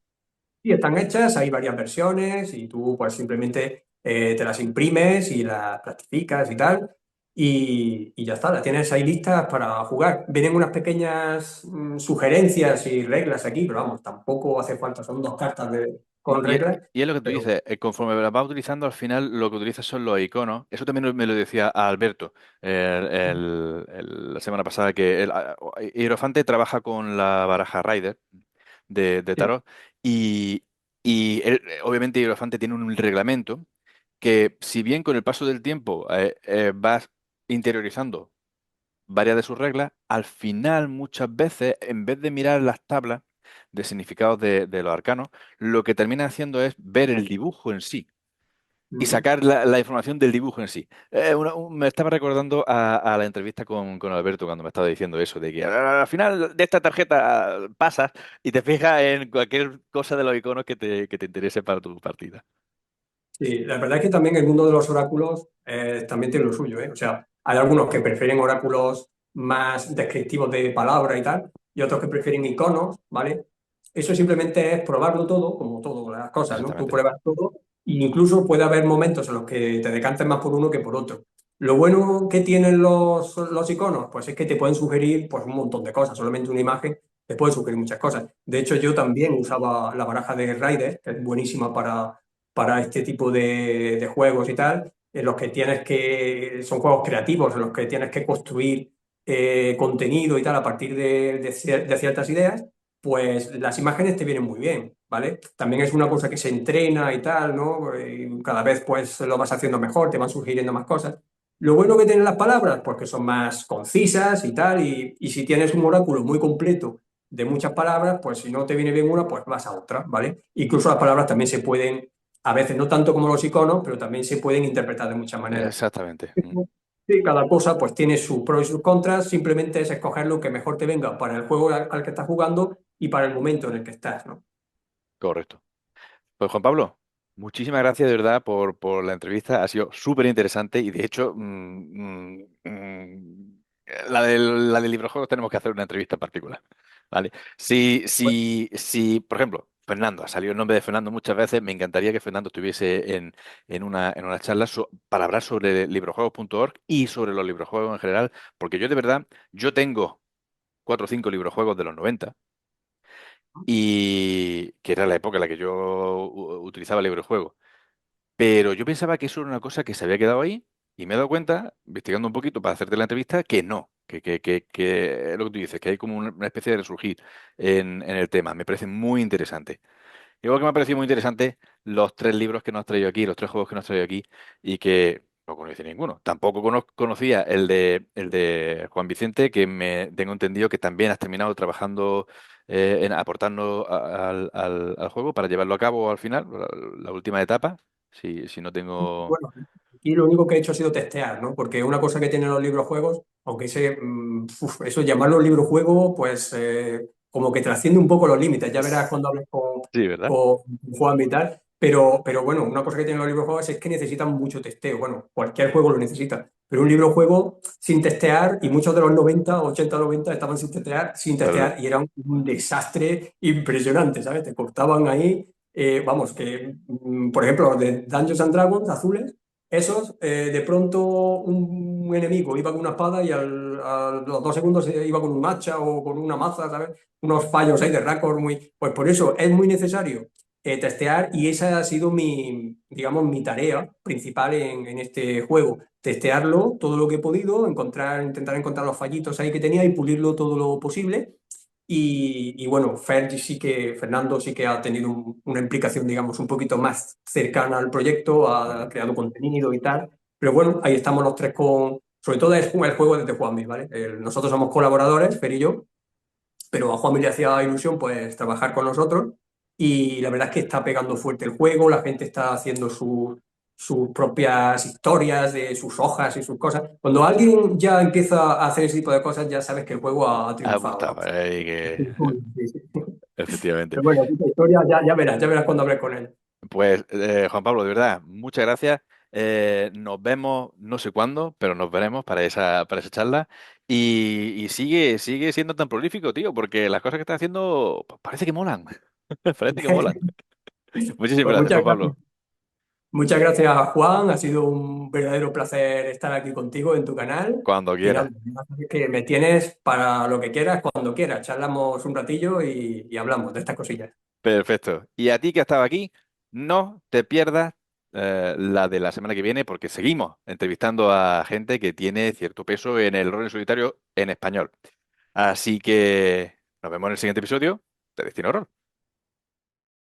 Y están hechas, hay varias versiones y tú pues simplemente te las imprimes y las plastificas y tal. Y ya está, las tienes ahí listas para jugar. Vienen unas pequeñas sugerencias y reglas aquí, pero vamos, tampoco hace falta, son dos cartas No, con reglas, y es lo que tú pero dices, conforme las vas utilizando, al final lo que utilizas son los iconos. Eso también me lo decía a Alberto la semana pasada, que Hierofante trabaja con la baraja Rider de sí. tarot y, obviamente Hierofante tiene un reglamento que, si bien con el paso del tiempo vas interiorizando varias de sus reglas, al final muchas veces, en vez de mirar las tablas de significados de los arcanos, lo que termina haciendo es ver el dibujo en sí y Ujú. sacar la información del dibujo en sí. Me estaba recordando a la entrevista con Alberto cuando me estaba diciendo eso, de que al final de esta tarjeta pasas y te fijas en cualquier cosa de los iconos que te interese para tu partida. Sí, la verdad es que también el mundo de los oráculos también tiene lo suyo, ¿eh? O sea, hay algunos que prefieren oráculos más descriptivos de palabra y tal, y otros que prefieren iconos, ¿vale? Eso simplemente es probarlo todo, como todas las cosas, ¿no? Tú Exactamente. pruebas todo e incluso puede haber momentos en los que te decantes más por uno que por otro. Lo bueno que tienen los iconos, pues es que te pueden sugerir pues, un montón de cosas, solamente una imagen te puede sugerir muchas cosas. De hecho, yo también usaba la baraja de Rider, que es buenísima para este tipo de juegos y tal, en los que tienes que, son juegos creativos, en los que tienes que construir contenido y tal a partir de ciertas ideas, pues las imágenes te vienen muy bien, ¿vale? También es una cosa que se entrena y tal, ¿no? Cada vez pues lo vas haciendo mejor, te van sugiriendo más cosas. Lo bueno que tienen las palabras, pues que son más concisas y tal, y si tienes un oráculo muy completo de muchas palabras, pues si no te viene bien una, pues vas a otra, ¿vale? Incluso las palabras también se pueden, a veces no tanto como los iconos, pero también se pueden interpretar de muchas maneras. Exactamente. Sí, cada cosa pues tiene sus pros y sus contras, simplemente es escoger lo que mejor te venga para el juego al que estás jugando y para el momento en el que estás, ¿no? Correcto. Pues Juan Pablo, muchísimas gracias de verdad por la entrevista. Ha sido súper interesante y de hecho, la del librojuegos tenemos que hacer una entrevista en particular. ¿Vale? Si, por ejemplo, Fernando, ha salido el nombre de Fernando muchas veces, me encantaría que Fernando estuviese en una charla para hablar sobre librojuegos.org y sobre los librojuegos en general, porque yo de verdad, yo tengo 4 o 5 librojuegos de los 90 y que era la época en la que yo utilizaba el librojuego. Pero yo pensaba que eso era una cosa que se había quedado ahí y me he dado cuenta, investigando un poquito para hacerte la entrevista, que no, que es lo que tú dices, que hay como una especie de resurgir en el tema. Me parece muy interesante. Igual que me ha parecido muy interesante los 3 libros que nos has traído aquí, los 3 juegos que nos has traído aquí y que no conocí ninguno. Tampoco conocía el de Juan Vicente, que me tengo entendido que también has terminado trabajando en aportando al juego para llevarlo a cabo al final, la última etapa. Si no tengo... Bueno, aquí lo único que he hecho ha sido testear, ¿no? Porque una cosa que tienen los libros juegos, aunque eso llamarlo libro juego, pues como que trasciende un poco los límites. Ya verás cuando hables Sí, ¿verdad? con Juan y tal. Pero bueno, una cosa que tienen los libros juegos es que necesitan mucho testeo. Bueno, cualquier juego lo necesita. Pero un libro juego sin testear, y muchos de los 90 80 90 estaban sin Claro. testear, y era un desastre impresionante, ¿sabes? Te cortaban ahí vamos, que por ejemplo, los de Dungeons and Dragons azules, esos, de pronto un enemigo iba con una espada y a los 2 segundos iba con un hacha o con una maza, ¿sabes? Unos fallos ahí de récord muy... Pues por eso es muy necesario testear y esa ha sido digamos, mi tarea principal en este juego. Testearlo todo lo que he podido, intentar encontrar los fallitos ahí que tenía y pulirlo todo lo posible. Y bueno, Fernando sí que ha tenido una implicación, digamos, un poquito más cercana al proyecto, ha Ujú. creado contenido y tal. Pero bueno, ahí estamos los tres sobre todo es el juego desde Juanmi, ¿vale? Nosotros somos colaboradores, Fer y yo, pero a Juanmi le hacía ilusión pues trabajar con nosotros y la verdad es que está pegando fuerte el juego, la gente está haciendo sus propias historias de sus hojas y sus cosas. Cuando alguien ya empieza a hacer ese tipo de cosas, ya sabes que el juego ha Ha triunfado, gustado, vamos. sí, sí, efectivamente. Pero bueno, esa historia ya verás cuando hables con él. Pues Juan Pablo, de verdad, muchas gracias. Nos vemos no sé cuándo, pero nos veremos para esa charla. Y sigue siendo tan prolífico, tío, porque las cosas que estás haciendo pues, parece que molan. Parece que molan. Muchísimas Pues gracias, Juan Pablo. muchas gracias, Juan. Ha sido un verdadero placer estar aquí contigo en tu canal. Cuando Y nada, quieras. ya sabes que me tienes para lo que quieras, cuando quieras. Charlamos un ratillo y hablamos de estas cosillas. Perfecto. Y a ti que has estado aquí, no te pierdas la de la semana que viene, porque seguimos entrevistando a gente que tiene cierto peso en el rol en solitario en español. Así que nos vemos en el siguiente episodio de Destino Rol.